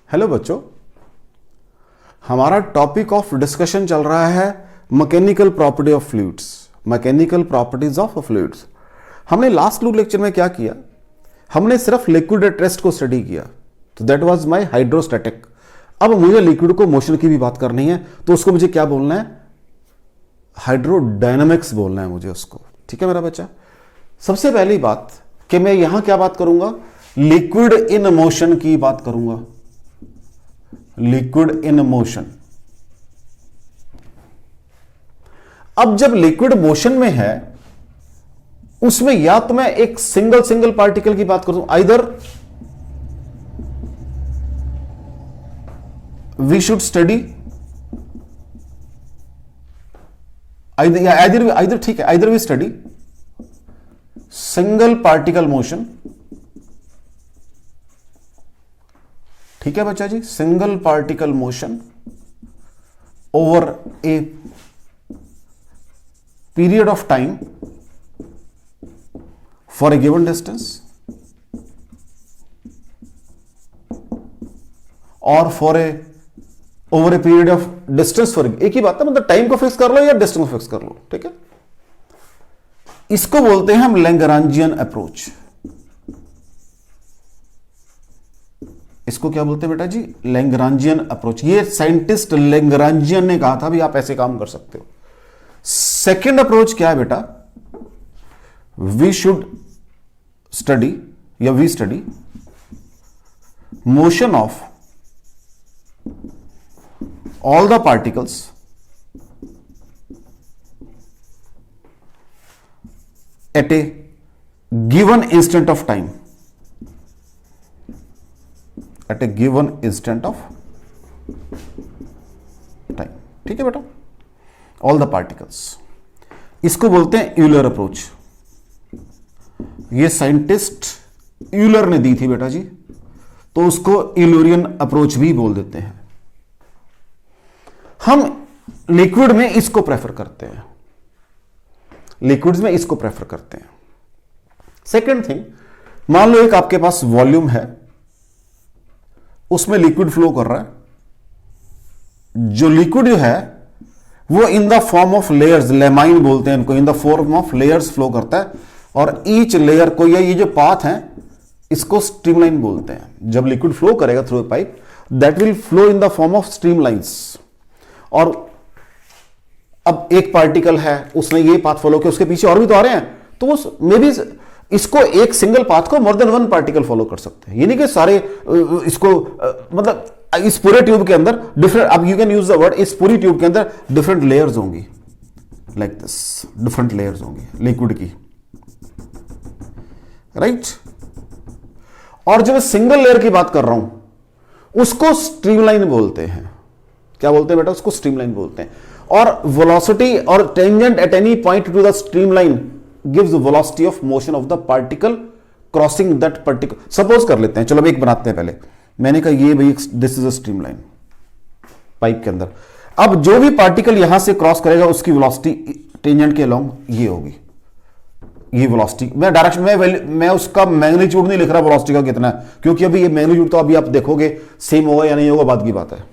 Hello बच्चों, हमारा topic of discussion चल रहा है mechanical property of fluids, mechanical properties of fluids. हमने लास्ट लेक्चर में क्या किया? हमने सिर्फ लिक्विड एट रेस्ट को स्टडी किया, तो दैट वाज माय हाइड्रोस्टैटिक। अब मुझे लिक्विड को मोशन की भी बात करनी है, तो उसको मुझे क्या बोलना है? हाइड्रोडायनामिक्स बोलना है मुझे उसको। ठीक है मेरा बच्चा। सबसे पहली बात कि मैं यहां क्या बात करूंगा? लिक्विड इन मोशन की बात करूंगा। Liquid in motion. अब जब लिक्विड मोशन में है, उसमें या तो मैं एक सिंगल पार्टिकल की बात करूं, either we should study either ठीक है, either we study single particle motion. ठीक है बच्चा जी, single particle motion over a period of time for a given distance और for a over a period of distance for, एक ही बात है, मतलब टाइम को फिक्स कर लो या डिस्टेंस को फिक्स कर लो। ठीक है, इसको बोलते हैं हम लैग्रांजियन अप्रोच। इसको क्या बोलते हैं बेटा जी? Lagrangian approach. ये साइंटिस्ट लैग्रांजियन ने कहा था भी आप ऐसे काम कर सकते हो। सेकंड अप्रोच क्या है बेटा? वी शुड स्टडी या we study motion of all the particles at a given instant of time, at a given instant of time। ठीक है बेटा, all the particles। इसको बोलते हैं यूलर अप्रोच। ये साइंटिस्ट यूलर ने दी थी बेटा जी, तो उसको यूलरियन अप्रोच भी बोल देते हैं। हम लिक्विड में इसको प्रेफर करते हैं, लिक्विड्स में इसको प्रेफर करते हैं। सेकंड थिंग, मान लो एक आपके पास वॉल्यूम है, उसमें लिक्विड फ्लो कर रहा है। जो लिक्विड जो है वो in the form of layers, laminae बोलते हैं इनको, in the form of layers flow करता है, और ईच लेयर को ये जो पाथ है इसको स्ट्रीमलाइन बोलते हैं। जब लिक्विड फ्लो करेगा through a pipe, that will flow in the form of streamlines. और अब एक पार्टिकल है, उसने ये पाथ फॉलो किया, उसके पीछे और भी तो आ रहे हैं, तो वो मे बी इसको एक सिंगल पाथ को more than one particle follow कर सकते हैं। ये नहीं कि सारे इसको मतलब इस पूरे ट्यूब के अंदर डिफरेंट, अब you can use the word, इस पूरी ट्यूब के अंदर डिफरेंट लेयर्स होंगी, लाइक दिस, डिफरेंट लेयर्स होंगी लिक्विड की, राइट। और जब मैं सिंगल लेयर की बात कर रहा हूं, उसको स्ट्रीमलाइन बोलते हैं। क्या बोलते हैं बेटा? उसको स्ट्रीमलाइन बोलते हैं। और वेलोसिटी और tangent at any point two the streamline gives velocity of motion of the particle crossing that particle. Suppose कर लेते हैं, चलो अब एक बनाते हैं। पहले मैंने कहा ये भाई this is a streamline pipe के अंदर। अब जो भी पार्टिकल यहां से क्रॉस करेगा उसकी वेलोसिटी टेंजेंट के अलोंग ये होगी, ये वेलोसिटी। मैं डायरेक्शन मैं उसका मैग्नीट्यूड नहीं लिख रहा वेलोसिटी का कितना है, क्योंकि अभी ये मैग्नीट्यूड तो अभी आप देखोगे सेम होगा या नहीं होगा, बाद की बात है।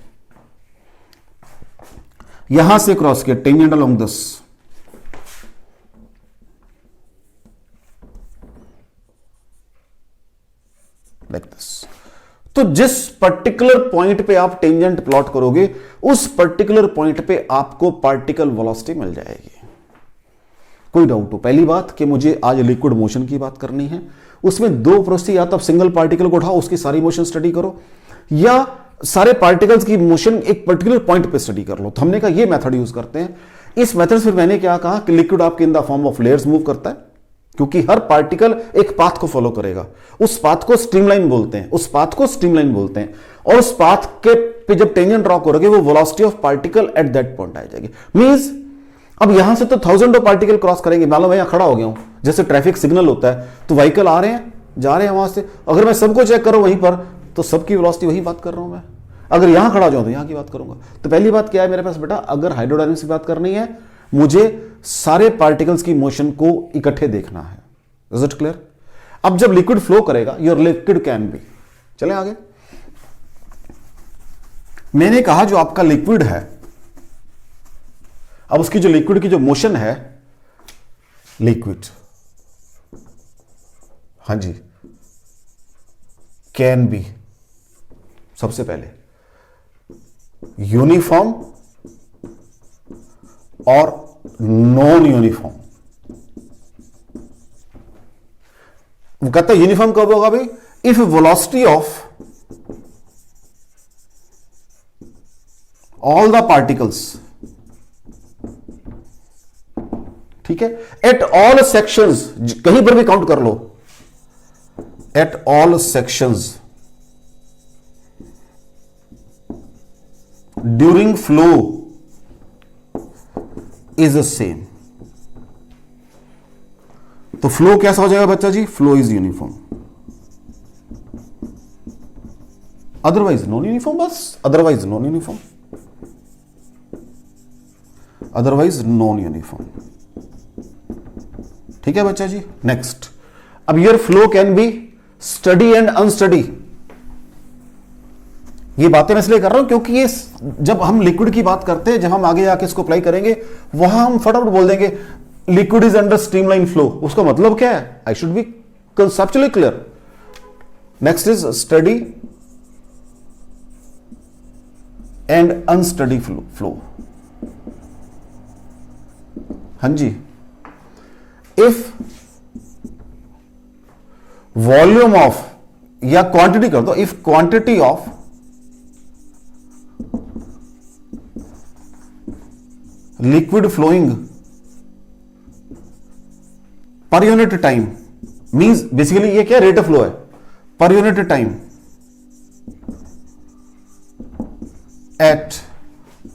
यहां से क्रॉस किया tangent along this, like this. तो जिस पर्टिकुलर पॉइंट पे आप टेंजेंट प्लॉट करोगे, उस पर्टिकुलर पॉइंट पे आपको पार्टिकल वेलोसिटी मिल जाएगी। कोई डाउट हो? पहली बात कि मुझे आज लिक्विड मोशन की बात करनी है, उसमें दो अप्रोच थी, या तो आप सिंगल पार्टिकल को उठाओ, उसकी सारी मोशन स्टडी करो, या सारे पार्टिकल्स की मोशन एक पर्टिकुलर पॉइंट पे स्टडी कर लो। तो हमने कहा ये मेथड यूज करते हैं। इस मेथड से मैंने क्या कहा कि लिक्विड आपके इन the form of layers move करता है, क्योंकि हर पार्टिकल एक पाथ को फॉलो करेगा। उस पाथ को स्ट्रीमलाइन बोलते हैं, उस पाथ को स्ट्रीमलाइन बोलते हैं। और उस पाथ के पे जब टेंजेंट ड्रॉ करोगे, वो velocity of particle at that point आ जाएगी। मींस अब यहां से तो थाउजेंड ऑफ पार्टिकल क्रॉस करेंगे। मान लो मैं यहां खड़ा हो गया हूं, जैसे ट्रैफिक सिग्नल होता है, तो व्हीकल आ रहे हैं जा रहे हैं वहां से। अगर मैं सबको चेक करूं वहीं पर, तो सबकी वेलोसिटी वही बात कर रहा हूं मैं। अगर यहां खड़ा हो जाऊं तो यहां की बात करूंगा। तो पहली बात क्या है मेरे पास बेटा? अगर हाइड्रोडायनामिक्स की बात करनी है, मुझे सारे पार्टिकल्स की मोशन को इकट्ठे देखना है। Is it clear? अब जब लिक्विड फ्लो करेगा, योर लिक्विड कैन बी, चले आगे, मैंने कहा जो आपका लिक्विड है, अब उसकी जो लिक्विड की जो मोशन है, लिक्विड, हाँ जी, कैन बी सबसे पहले यूनिफॉर्म और नॉन यूनिफॉर्म। वो कहता है यूनिफॉर्म कब होगा भाई? If velocity of all the particles, ठीक है, एट ऑल सेक्शंस, कहीं पर भी काउंट कर लो, at all sections during flow is the same. तो फ्लो कैसा हो जाएगा बच्चा जी? Flow is uniform, otherwise non uniform, बस otherwise non uniform, otherwise non uniform. ठीक है बच्चा जी। नेक्स्ट, अब your flow can be steady and unsteady. ये बातें मैं इसलिए कर रहा हूं क्योंकि ये जब हम लिक्विड की बात करते हैं, जब हम आगे जाके इसको अप्लाई करेंगे, वहां हम फटाफट बोल देंगे liquid is under streamline flow. उसका मतलब क्या है? I should be conceptually clear. Next is steady and unsteady flow. हाँ जी, इफ वॉल्यूम ऑफ, या क्वांटिटी कर दो, if quantity of liquid flowing per unit time, means basically ये क्या रेट ऑफ फ्लो है? Per unit time at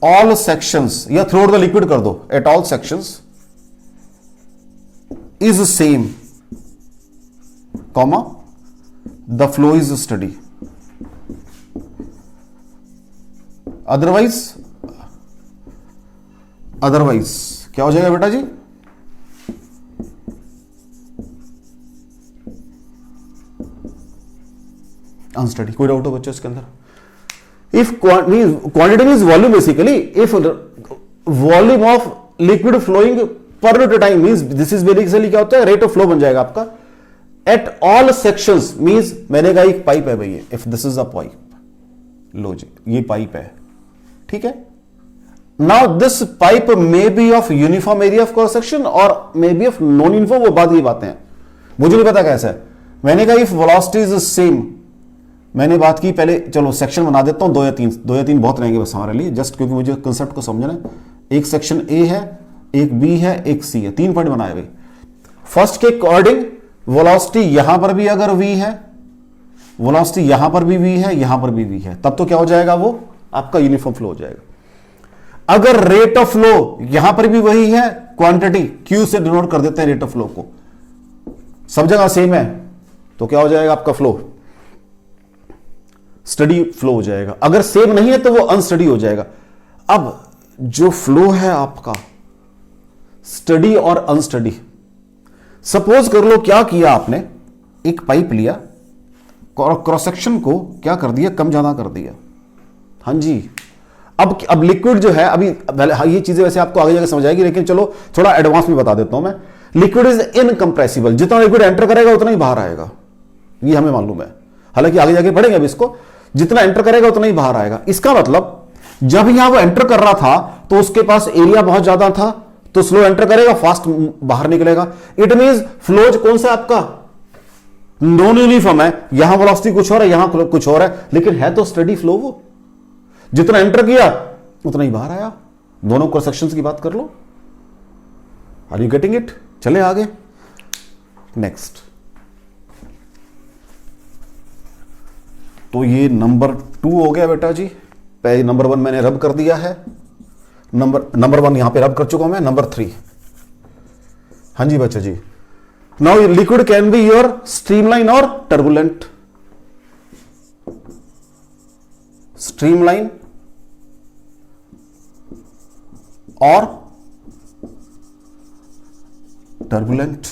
all sections, या throughout the liquid कर दो, at all sections is same, comma the flow is study, otherwise क्या हो जाएगा बेटा जी? अनस्टडी। कोई डाउट हो बच्चों इसके अंदर? If quantity means volume, basically if volume of liquid flowing per unit time, means this is basically क्या होता है? रेट ऑफ फ्लो बन जाएगा आपका। एट ऑल सेक्शंस मींस मैंने कहा एक पाइप है भैया, if this is a pipe, लो जी ये पाइप है, ठीक है। Now this pipe may be of uniform area of cross section और may be of non uniform, वो बात, ये बातें हैं, मुझे नहीं पता कैसा है। मैंने कहा इफ वेलोसिटी इज सेम, मैंने बात की पहले, चलो सेक्शन बना देता हूं, दो या तीन बहुत रहेंगे बस हमारे लिए, जस्ट क्योंकि मुझे कंसेप्ट को समझना है। एक सेक्शन ए है, एक बी है, एक सी है, 3 पॉइंट बनाए भाई। फर्स्ट के अकॉर्डिंग वेलोसिटी यहां पर भी अगर v है, वेलोसिटी यहां पर भी v है, यहां पर भी v है, तब तो क्या हो जाएगा? वो आपका यूनिफॉर्म फ्लो हो जाएगा। अगर रेट ऑफ फ्लो यहां पर भी वही है, क्वांटिटी q से डिनोट कर देते हैं रेट ऑफ फ्लो को, सब जगह सेम है, तो क्या हो जाएगा आपका फ्लो? स्टडी फ्लो हो जाएगा। अगर सेम नहीं है तो वो अनस्टडी हो जाएगा। अब जो फ्लो है आपका स्टडी और अनस्टडी, सपोज कर लो क्या किया आपने, एक पाइप लिया, क्रॉस सेक्शन को क्या कर दिया? कम ज्यादा कर दिया। हाँ जी, अब लिक्विड जो है, अभी ये चीजें वैसे आपको आगे जाकर समझ आएगी, लेकिन चलो थोड़ा एडवांस में बता देता हूं मैं। लिक्विड इज इनकंप्रेसिबल, जितना लिक्विड एंटर करेगा उतना ही बाहर आएगा, ये हमें मालूम है, हालांकि आगे जाके पढ़ेंगे अब इसको। जितना एंटर करेगा उतना ही बाहर आएगा। इसका मतलब जब यहां वो एंटर कर रहा था तो उसके पास एरिया बहुत ज्यादा था, तो स्लो एंटर करेगा, फास्ट बाहर निकलेगा। इट मींस फ्लोज कौन सा आपका? नॉन यूनिफॉर्म है, यहां वेलोसिटी कुछ और है, यहां कुछ और है, लेकिन है तो स्टडी फ्लो। वो जितना एंटर किया उतना ही बाहर आया। दोनों क्रॉस सेक्शंस की बात कर लो। Are you getting it? चले आगे। नेक्स्ट, तो ये नंबर 2 हो गया बेटा जी। पहले नंबर 1 मैंने रब कर दिया है, नंबर 1 यहां पे रब कर चुका हूं मैं। नंबर 3, हाँ जी बच्चा जी। Now liquid can be your streamline और टर्बुलेंट। स्ट्रीमलाइन और टर्बुलेंट।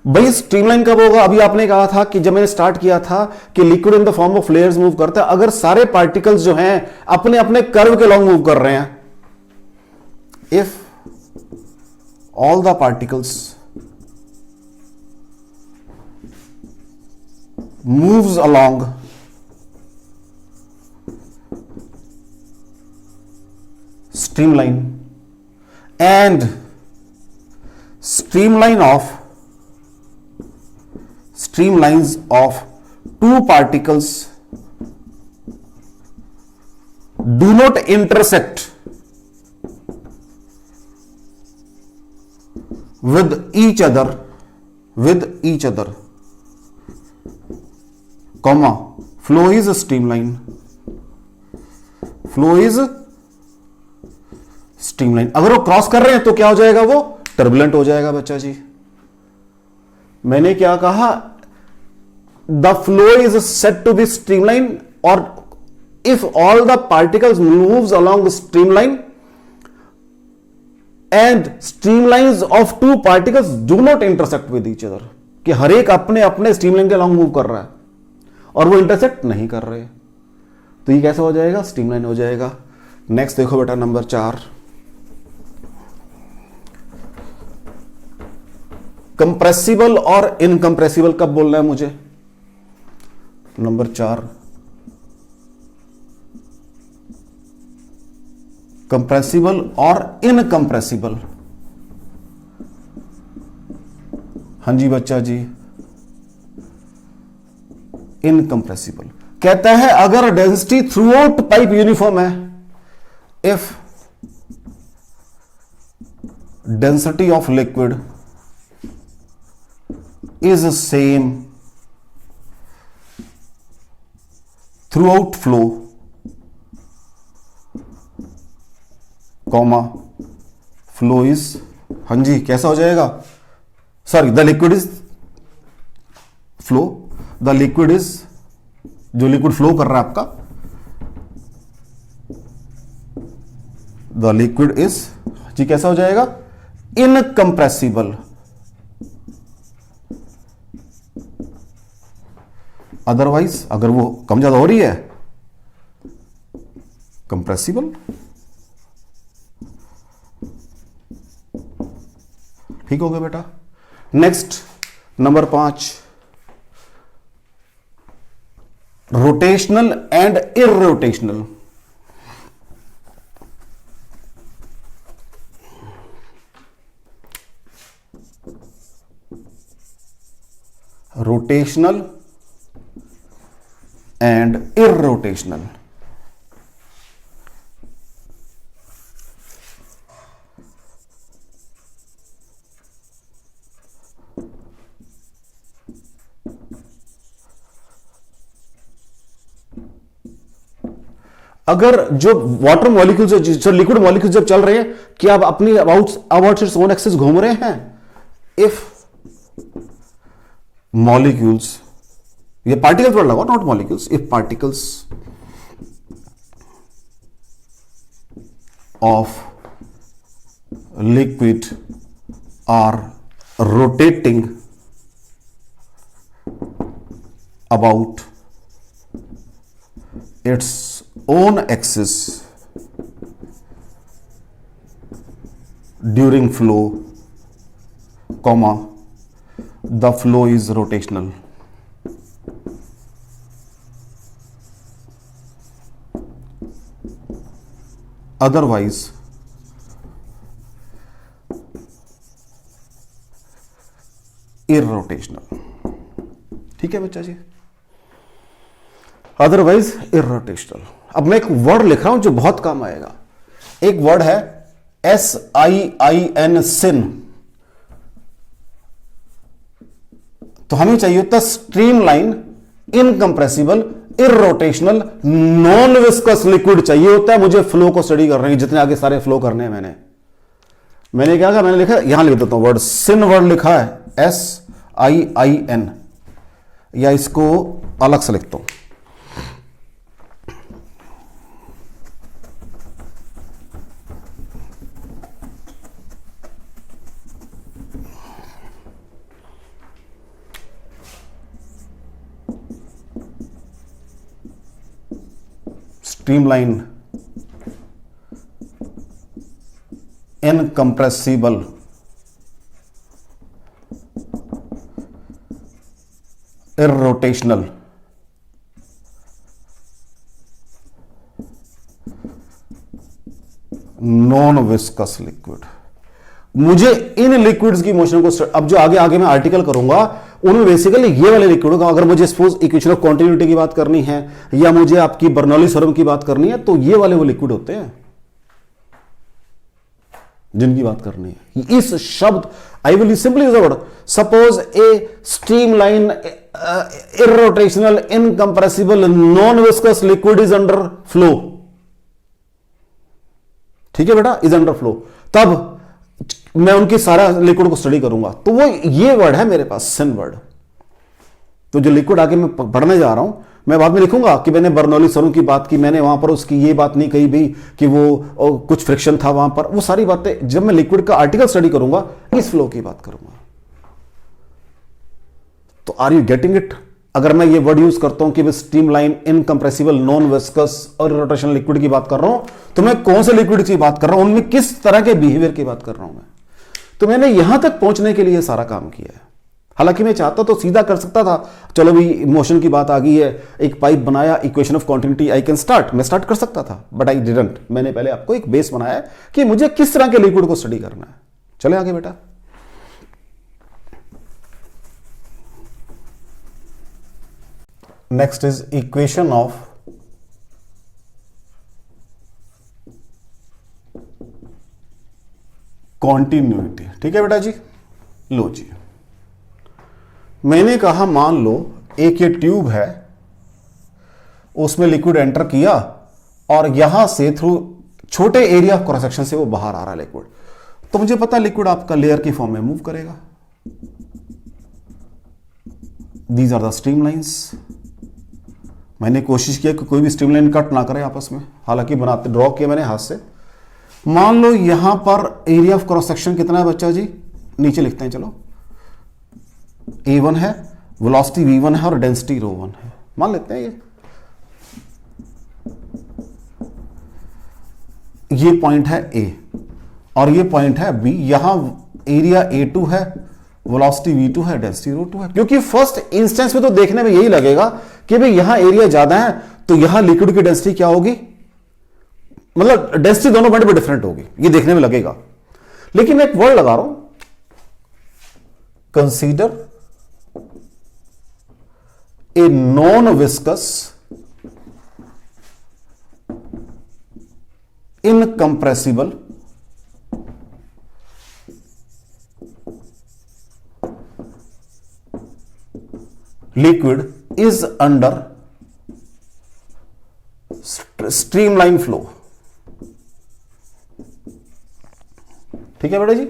भाई स्ट्रीमलाइन कब होगा? अभी आपने कहा था कि जब मैंने स्टार्ट किया था कि liquid in the form of layers move करता है, अगर सारे पार्टिकल्स जो हैं अपने अपने कर्व के लॉन्ग मूव कर रहे हैं, if all the particles moves along streamline and streamlines of two particles do not intersect with each other comma flow is streamline अगर वो क्रॉस कर रहे हैं तो क्या हो जाएगा? वो टर्बुलेंट हो जाएगा बच्चा जी। मैंने क्या कहा? The flow is set to be streamline, और if all the particles moves along streamline and streamlines of two particles do not intersect with each other, कि हर एक अपने अपने स्ट्रीमलाइन के अलॉन्ग मूव कर रहा है और वो इंटरसेक्ट नहीं कर रहे, तो ये कैसा हो जाएगा? स्ट्रीमलाइन हो जाएगा। नेक्स्ट देखो बेटा नंबर 4, कंप्रेसिबल और इनकंप्रेसिबल कब बोलना है मुझे? नंबर 4, कंप्रेसिबल और इनकंप्रेसिबल। हां जी बच्चा जी, इनकंप्रेसिबल कहता है अगर density throughout pipe uniform है, if density of liquid is same throughout flow, comma flow is, हाँ जी कैसा हो जाएगा? Sorry, the liquid is flow, the liquid is, जो लिक्विड फ्लो कर रहा है आपका, द लिक्विड इज जी कैसा हो जाएगा? इनकंप्रेसिबल। अदरवाइज अगर वो कम ज्यादा हो रही है, कंप्रेसिबल। ठीक हो गया बेटा। Next number 5, rotational and irrotational. Rotational and irrotational. अगर जो वाटर मॉलिक्यूल्स, जो लिक्विड मॉलिक्यूल्स जब चल रहे हैं, क्या आप अपनी अबाउट इट्स ओन एक्सिस घूम रहे हैं? इफ मॉलिक्यूल्स, ये पार्टिकल्स पर लगा, not molecules, if particles of liquid are rotating about its own axis during flow, comma the flow is rotational. Otherwise irrotational. ठीक है बच्चा जी, अदरवाइज इररोटेशनल। अब मैं एक वर्ड लिख रहा हूं जो बहुत काम आएगा। एक वर्ड है SIIN, सिन। तो हमें चाहिए होता streamline, incompressible, irrotational, non viscous liquid चाहिए होता है। मुझे फ्लो को स्टडी कर रहे हैं, जितने आगे सारे फ्लो करने हैं। मैंने क्या कहा? मैंने लिखा, यहां लिख देता हूं वर्ड सिन, वर्ड लिखा है SIIN, या इसको अलग से लिखता हूं। Streamline incompressible irrotational non viscous liquid. मुझे इन लिक्विड्स की मोशन को अब जो आगे आगे मैं आर्टिकल करूंगा उनमें बेसिकली ये वाले लिक्विड होगा। अगर मुझे सपोज इक्वेशन ऑफ कॉन्टिन्यूटी की बात करनी है या मुझे आपकी बर्नौली थ्योरम की बात करनी है तो ये वाले वो लिक्विड होते हैं जिनकी बात करनी है। इस शब्द I will simply use the word suppose a streamline irrotational incompressible non viscous liquid is under flow. ठीक है बेटा, इज अंडर फ्लो। तब मैं उनकी सारा लिक्विड को स्टडी करूंगा तो वो ये वर्ड है मेरे पास, सिन वर्ड। तो जो लिक्विड आगे मैं पढ़ने जा रहा हूं मैं बाद में लिखूंगा कि मैंने बर्नौली थ्योरम की बात की, मैंने वहां पर उसकी ये बात नहीं कही भी कि वो कुछ फ्रिक्शन था वहां पर। वो सारी बातें जब मैं लिक्विड का आर्टिकल स्टडी करूंगा इस फ्लो की बात करूंगा। तो आर यू गेटिंग इट? अगर मैं ये वर्ड यूज करता हूं कि स्ट्रीमलाइन इनकंप्रेसिबल नॉन विस्कस और रोटेशनल लिक्विड की बात कर रहा हूं तो मैं कौन से लिक्विड की बात कर रहा हूं, उनमें किस तरह के बिहेवियर की बात कर रहा हूं मैं। तो मैंने यहां तक पहुंचने के लिए सारा काम किया है। हालांकि मैं चाहता तो सीधा कर सकता था, चलो भी मोशन की बात आ गई है, एक पाइप बनाया, equation of continuity I can start, मैं स्टार्ट कर सकता था, बट आई डिडंट। मैंने पहले आपको एक बेस बनाया कि मुझे किस तरह के लिक्विड को स्टडी करना है। चले आगे बेटा। Next is equation of continuity. ठीक है बेटा जी, लो जी, मैंने कहा मान लो एक ये ट्यूब है, उसमें लिक्विड एंटर किया और यहां से थ्रू छोटे एरिया ऑफ क्रॉस सेक्शन से वो बाहर आ रहा है लिक्विड। तो मुझे पता लिक्विड आपका लेयर की फॉर्म में मूव करेगा। These are the streamlines. मैंने कोशिश किया कि कोई भी स्ट्रीमलाइन कट ना करे आपस में, हालांकि बनाते ड्रॉ किया मैंने हाथ से। मान लो यहां पर एरिया ऑफ क्रॉस सेक्शन कितना है बच्चा जी, नीचे लिखते हैं चलो, A1 है, वेलोसिटी V1 है और डेंसिटी ρ1 है, मान लेते हैं ये पॉइंट है A और ये पॉइंट है B। यहां एरिया A2 है, वेलोसिटी V2 है, डेंसिटी ρ2 है। क्योंकि फर्स्ट इंस्टेंस में तो देखने में यही लगेगा कि भाई यहां एरिया ज्यादा है तो यहां लिक्विड की डेंसिटी क्या होगी, मतलब डेंसिटी दोनों पॉइंट पे डिफरेंट होगी, ये देखने में लगेगा। लेकिन मैं एक वर्ड लगा रहा हूं, consider a non viscous incompressible liquid is under streamline flow. ठीक है बेटा जी,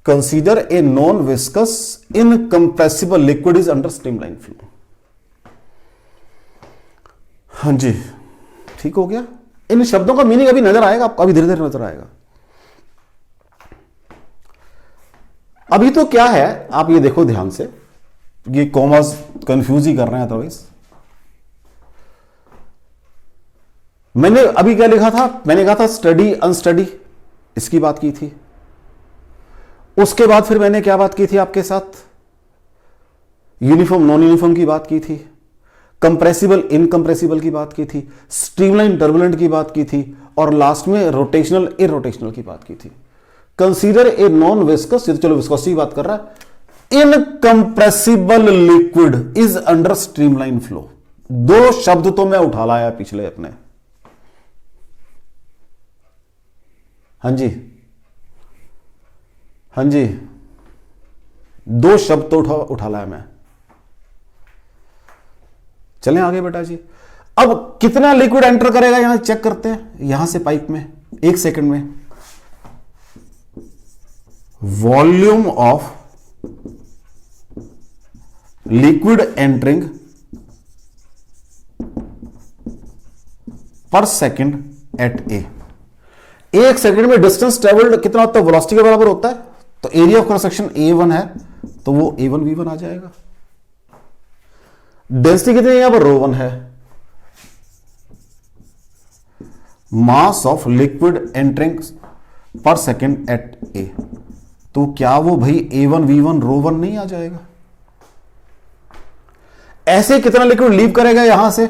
consider a non viscous incompressible liquid is under streamline flow. हाँ जी, ठीक हो गया। इन शब्दों का मीनिंग अभी नजर आएगा आपको, अभी धीरे धीरे नजर आएगा। अभी तो क्या है आप ये देखो ध्यान से, ये कॉमर्स कंफ्यूज ही कर रहे हैं अदरवाइज। मैंने अभी क्या लिखा था, मैंने कहा था स्टडी अनस्टडी, इसकी बात की थी। उसके बाद फिर मैंने क्या बात की थी आपके साथ, यूनिफॉर्म नॉन यूनिफॉर्म की बात की थी, कंप्रेसिबल इनकंप्रेसिबल की बात की थी, स्ट्रीमलाइन टर्बुलेंट की बात की थी और लास्ट में रोटेशनल इरोटेशनल की बात की थी। कंसीडर ए नॉन विस्कस, चलो विस्कोसिटी की बात कर रहा है, incompressible liquid is under streamline flow. दो शब्द तो मैं उठा लाया पिछले अपने। हाँ जी, हाँ जी, दो शब्द तो उठा लाया मैं। चलें आगे बेटा जी। अब कितना लिक्विड एंटर करेगा यहां चेक करते हैं, यहां से पाइप में 1 सेकंड में। वॉल्यूम ऑफ लिक्विड एंटरिंग पर सेकंड एट ए। 1 सेकंड में डिस्टेंस ट्रेवल्ड कितना होता है, वेलोसिटी के बराबर होता है। तो area of cross section A1 है तो वो A1 V1 आ जाएगा। डेंसिटी कितनी है यहां पर, ρ1 है। मास ऑफ लिक्विड एंटरिंग पर सेकेंड एट ए, तो क्या वो भाई A1 V1 ρ1 नहीं आ जाएगा? ऐसे कितना लिक्विड लीव करेगा यहां से?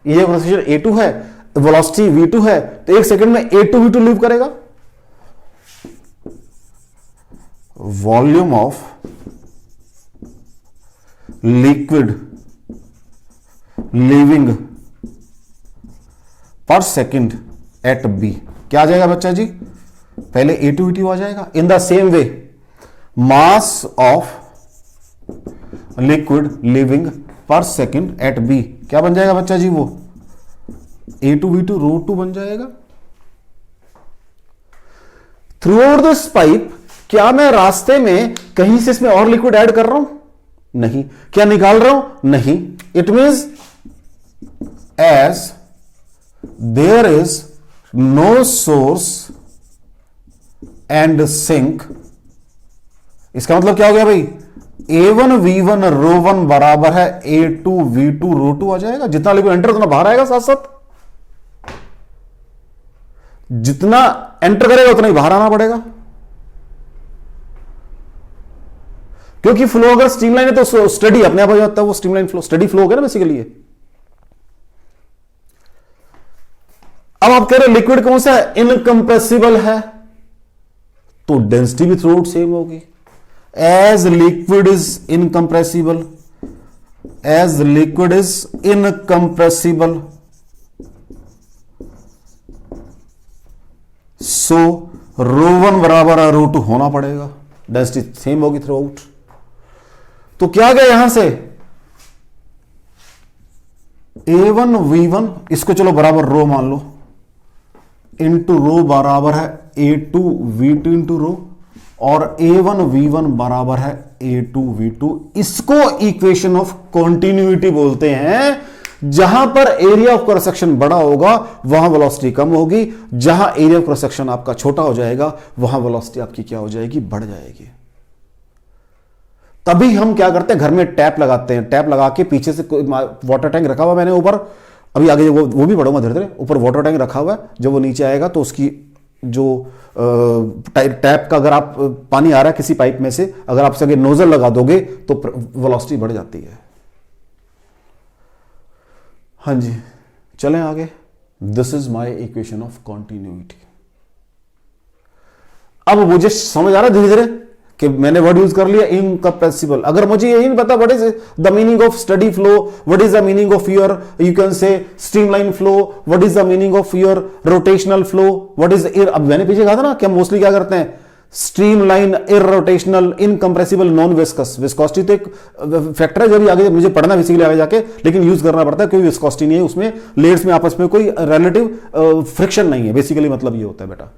ये प्रोसीजर A2 है, वेलोसिटी V2 है, तो 1 सेकंड में A2 V2 लीव करेगा। वॉल्यूम ऑफ लिक्विड लीविंग पर सेकेंड एट बी क्या आ जाएगा बच्चा जी? पहले A2 V2 आ जाएगा। In the same way mass of liquid living पर सेकेंड एट बी क्या बन जाएगा बच्चा जी? वो A2 V2 ρ2 बन जाएगा। थ्रू आउट दिस पाइप क्या मैं रास्ते में कहीं से इसमें और लिक्विड ऐड कर रहा हूं? नहीं। क्या निकाल रहा हूं? नहीं। It means as there is no source and sink, इसका मतलब क्या हो गया भाई? A1 V1 ρ1 बराबर है A2 V2 ρ2 आ जाएगा। जितना लिक्विड एंटर उतना बाहर आएगा, साथ साथ जितना एंटर करेगा उतना ही बाहर आना पड़ेगा, क्योंकि फ्लो अगर स्ट्रीमलाइन है तो स्टडी अपने आप हो जाता है। वो स्ट्रीमलाइन फ्लो, स्टडी फ्लो हो गया ना बेसिकली। अब आप कह रहे लिक्विड कौन सा है? इनकंप्रेसिबल है, तो डेंसिटी भी थ्रू आउट सेम होगी। As liquid is incompressible, as liquid is incompressible, so ρ1 बराबर है ρ2 होना पड़ेगा। डेंसिटी सेम होगी थ्रू आउट। तो क्या गया यहां से? A1 V1 इसको चलो बराबर रो मान लो, इंटू रो बराबर है A2 V2 इंटू रो, और A1 V1 बराबर है A2 V2। इसको इक्वेशन ऑफ कॉन्टिन्यूटी बोलते हैं। जहां पर एरिया ऑफ क्रॉस सेक्शन बड़ा होगा वहां वेलोसिटी कम होगी, जहां एरिया ऑफ क्रॉस सेक्शन आपका छोटा हो जाएगा वहां वेलोसिटी आपकी क्या हो जाएगी? बढ़ जाएगी। तभी हम क्या करते हैं, घर में टैप लगाते हैं। टैप लगा के पीछे से वाटर टैंक रखा हुआ मैंने ऊपर, अभी आगे वो भी बढ़ूंगा धीरे धीरे। ऊपर वाटर टैंक रखा हुआ है, जब वो नीचे आएगा तो उसकी जो टैप का अगर आप पानी आ रहा है किसी पाइप में से, अगर आप सके नोजल लगा दोगे तो वेलोसिटी बढ़ जाती है। हाँ जी, चलें आगे। This is my equation of continuity. अब मुझे समझ आ रहा है धीरे धीरे कि मैंने वर्ड यूज कर लिया इनकंप्रेसिबल। अगर मुझे यही नहीं पता what is the meaning of steady flow, what is the meaning of your you can say streamline flow, what is the meaning of your rotational flow, what is अब मैंने पीछे कहा था ना कि हम मोस्टली क्या करते हैं, streamline, irrotational, incompressible, non viscous. Viscosity तो एक फैक्टर है जो भी आगे मुझे पढ़ना बेसिकली आगे जाके, लेकिन यूज करना पड़ता है क्योंकि विस्कोसिटी नहीं है उसमें, लेयर्स में आपस में कोई रिलेटिव फ्रिक्शन नहीं है। बेसिकली मतलब ये होता है बेटा।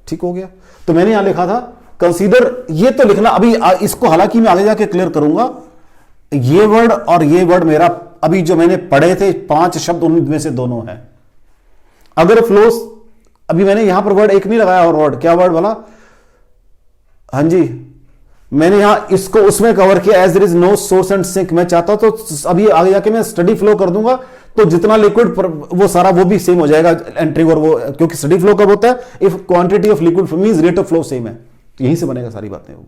ठीक हो गया। तो मैंने यहां लिखा था कंसीडर, ये तो लिखना अभी, इसको हालांकि मैं आगे जाके क्लियर करूंगा। ये वर्ड और ये वर्ड मेरा अभी जो मैंने पढ़े थे 5 शब्द उनमें से दोनों है। अगर फ्लोस, अभी मैंने यहां पर वर्ड एक नहीं लगाया, और वर्ड क्या वर्ड वाला, हाँ जी, मैंने यहां इसको उसमें कवर किया as there is no source and sink. मैं चाहता हूं तो अभी आगे जाके मैं स्टडी फ्लो कर दूंगा, तो जितना लिक्विड वो सारा वो भी सेम हो जाएगा एंट्रिंग, और वो क्योंकि स्टडी फ्लो कब होता है, if quantity of liquid means rate of flow same है, तो यहीं से बनेगा सारी बातें वो।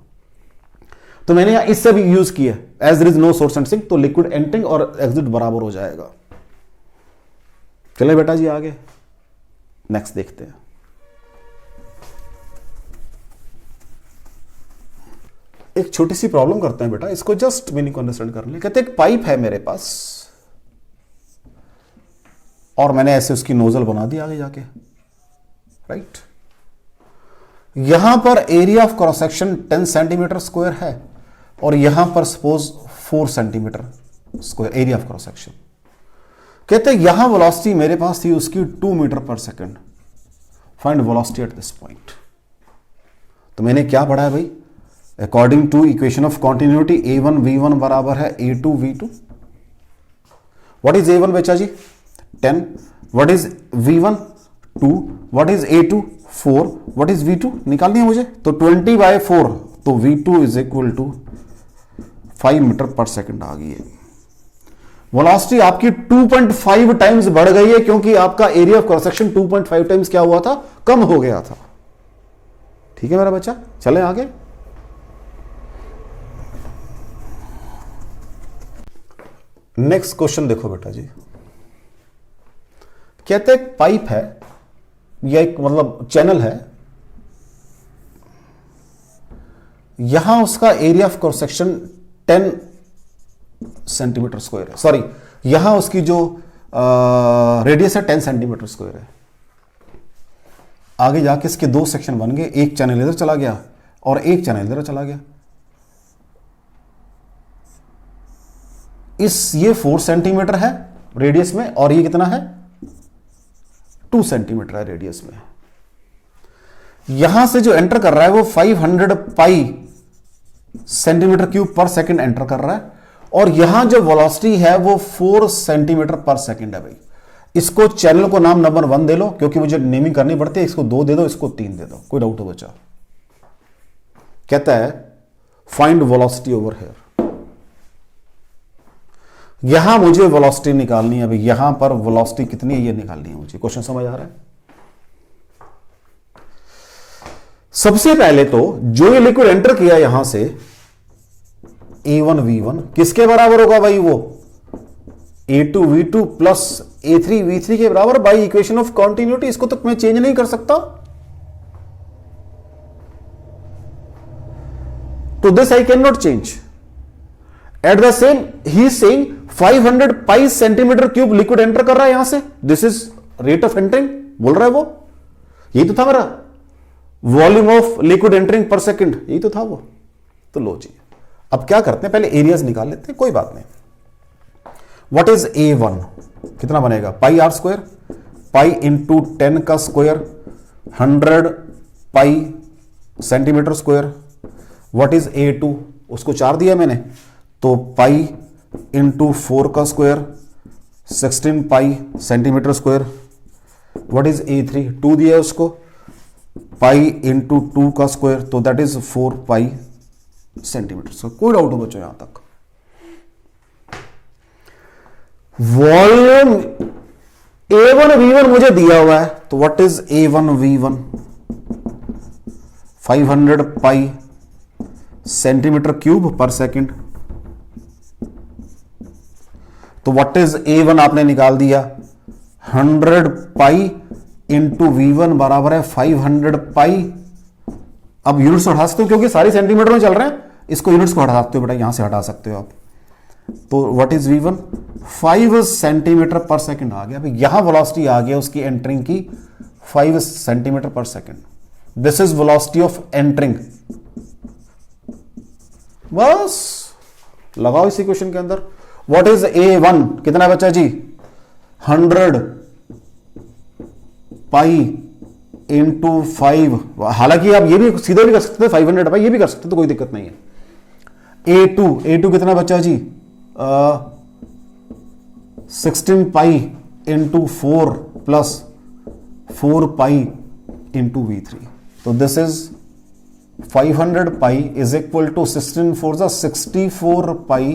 तो मैंने यहां इससे भी यूज किया as there is no source and sink, तो लिक्विड एंट्रिंग और एग्जिट बराबर हो जाएगा। चले बेटा जी आगे नेक्स्ट देखते हैं। एक छोटी सी प्रॉब्लम करते हैं बेटा, इसको जस्ट मीनिंग को अंडरस्टैंड करने। कहते हैं एक पाइप है मेरे पास और मैंने ऐसे उसकी नोजल बना दी आगे जाके, राइट। यहां पर area of cross section 10 centimetre square है और यहां पर suppose 4 centimetre square area of cross section. कहते हैं यहां वेलोसिटी मेरे पास थी उसकी 2 metre per second, find velocity at this point. तो मैंने क्या पढ़ा है भाई, according to equation of continuity A1 V1 बराबर है A2 V2। What is A1 बच्चा जी 10, what is V1 2, what is A2 4, what is V2 निकालनी है मुझे, तो 20/4, तो V2 is equal to 5 metre per second आ गई है। वेलोसिटी आपकी 2.5 टाइम्स बढ़ गई है क्योंकि आपका area of cross section 2.5 times क्या हुआ था, कम हो गया था। ठीक है मेरा बच्चा, चलें आगे। नेक्स्ट क्वेश्चन देखो बेटा जी, कहते एक पाइप है या एक मतलब चैनल है, यहां उसका area of cross section 10 centimetre square है, सॉरी यहां उसकी जो रेडियस है 10 सेंटीमीटर स्क्वायर है। आगे जाके इसके दो सेक्शन बन गए, एक चैनल इधर चला गया और एक चैनल इधर चला गया। ये 4 सेंटीमीटर है रेडियस में और ये कितना है 2 सेंटीमीटर है रेडियस में। यहां से जो एंटर कर रहा है वो 500 पाई सेंटीमीटर क्यूब पर सेकंड एंटर कर रहा है और यहां जो वेलोसिटी है वो 4 सेंटीमीटर पर सेकंड है। भाई इसको चैनल को नाम नंबर 1 दे लो क्योंकि मुझे नेमिंग करनी पड़ती है। इसको 2 दे दो, इसको 3 दे दो, कोई डाउट हो बच्चा? कहता है फाइंड वेलोसिटी ओवर हियर। यहां मुझे वेलोसिटी निकालनी है। भाई यहां पर वेलोसिटी कितनी है ये निकालनी है मुझे। क्वेश्चन समझ आ रहा है? सबसे पहले तो जो ये लिक्विड एंटर किया यहां से A1 V1 किसके बराबर होगा भाई? वो A2 V2 plus A3 V3 के बराबर बाई इक्वेशन ऑफ कॉन्टिन्यूटी। इसको तो मैं चेंज नहीं कर सकता। तो this I can not change. At the same he is saying 500 pi centimetre cube liquid enter कर रहा है यहां से। This is rate of entering बोल रहा है वो। यही तो था मेरा वॉल्यूम ऑफ लिक्विड एंटरिंग पर सेकंड, यही तो था वो। तो लो जी, अब क्या करते हैं, पहले एरियाज निकाल लेते हैं, कोई बात नहीं। What is A1? कितना बनेगा? पाई आर स्क्वायर, पाई इंटू 10 का square 100 pi centimetre square. What is A2? उसको 4 दिया मैंने, तो पाई इंटू 4 का square 16 pi centimetre square. What is A3? 2 दिया है उसको, पाई इंटू 2 का स्क्वायर, तो that is 4 pi centimetre square. कोई डाउट हो बच्चों यहां तक? वॉल्यूम A1 V1 मुझे दिया हुआ है, तो what is A1 V1? 500 pi centimetre cube पर सेकंड। तो व्हाट इज A1 आपने निकाल दिया 100 पाई इंटू V1 बराबर है 500 पाई। अब यूनिट्स हटा सकते हो क्योंकि सारी सेंटीमीटर में चल रहे हैं, इसको यूनिट्स को हटा सकते हो बेटा, यहां से हटा सकते हो आप। तो व्हाट इज V1? 5 सेंटीमीटर पर सेकंड आ गया। अभी यहां वेलोसिटी आ गया उसकी एंटरिंग की 5 सेंटीमीटर पर second. This is velocity of entering. बस लगाओ इसी क्वेश्चन के अंदर। What is A1? कितना है बच्चा जी? 100 पाई इंटू 5। हालांकि आप ये भी सीधे भी कर सकते थे 500 पाई, ये भी कर सकते तो कोई दिक्कत नहीं है। A2 कितना बच्चा जी? 16 pi into 4 plus 4 pi into V3। तो this is 500 pi is equal to 16 4 जा 64 पाई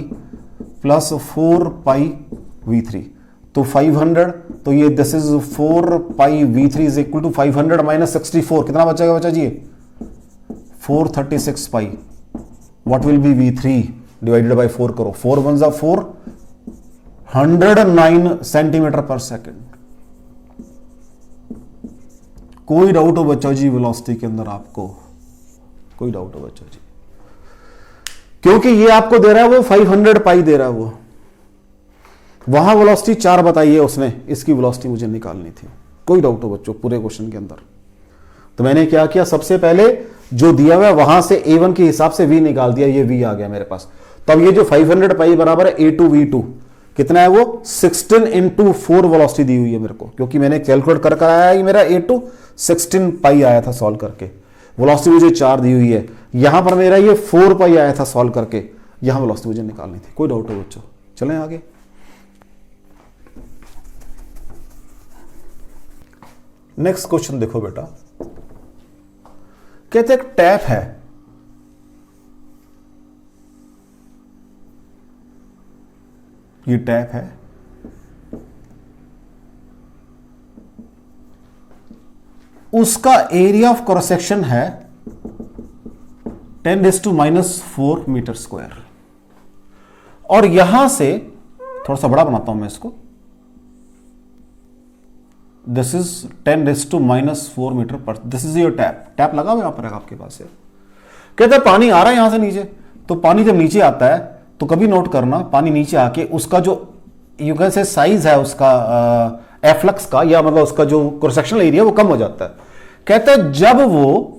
प्लस 4 पाई V3। तो 500, तो ये this is 4 pi V3 is equal to 500 minus 64। कितना बचेगा बच्चा जी? 436 pi. What will be V3 divided by 4 करो, 4 1 जा 4, 109 सेंटीमीटर पर सेकंड। कोई डाउट हो बच्चा जी वेलोसिटी के अंदर आपको? कोई डाउट हो बच्चा जी? क्योंकि ये आपको दे रहा है वो 500 पाई दे रहा है वो, वहां वेलोसिटी 4 बताई है उसने, इसकी वेलोसिटी मुझे निकालनी थी। कोई डाउट हो बच्चों पूरे क्वेश्चन के अंदर? तो मैंने क्या किया, सबसे पहले जो दिया हुआ है वहां से A1 के हिसाब से V निकाल दिया, ये V आ गया मेरे पास। तब ये जो 500 पाई बराबर है A2 V2 कितना है वो 16 इंटू 4 वेलोसिटी दी हुई है मेरे को, क्योंकि मैंने कैलकुलेट कर आया है मेरा A2 16 पाई आया था सॉल्व करके, वेलोसिटी मुझे 4 दी हुई है। यहां पर मेरा ये 4 पाई आया था सॉल्व करके, यहां वेलोसिटी मुझे निकालनी थी। कोई डाउट हो बच्चों? चलें आगे। नेक्स्ट क्वेश्चन देखो बेटा, कहते एक टैप है, ये टैप है, उसका एरिया ऑफ क्रॉस सेक्शन है 10⁻⁴ मीटर स्क्वायर। और यहां से थोड़ा सा बड़ा बनाता हूं मैं इसको, दिस इज 10⁻⁴ मीटर पर, this is your tap. Tap लगा हुआ यहां पर आपके पास है। कहते हैं पानी आ रहा है यहां से नीचे, तो पानी जब नीचे आता है तो कभी नोट करना, पानी नीचे आके उसका जो यू कैन से साइज है उसका एफ्लक्स का, या मतलब उसका जो क्रॉस सेक्शनल एरिया वो कम हो जाता है। कहते हैं जब वो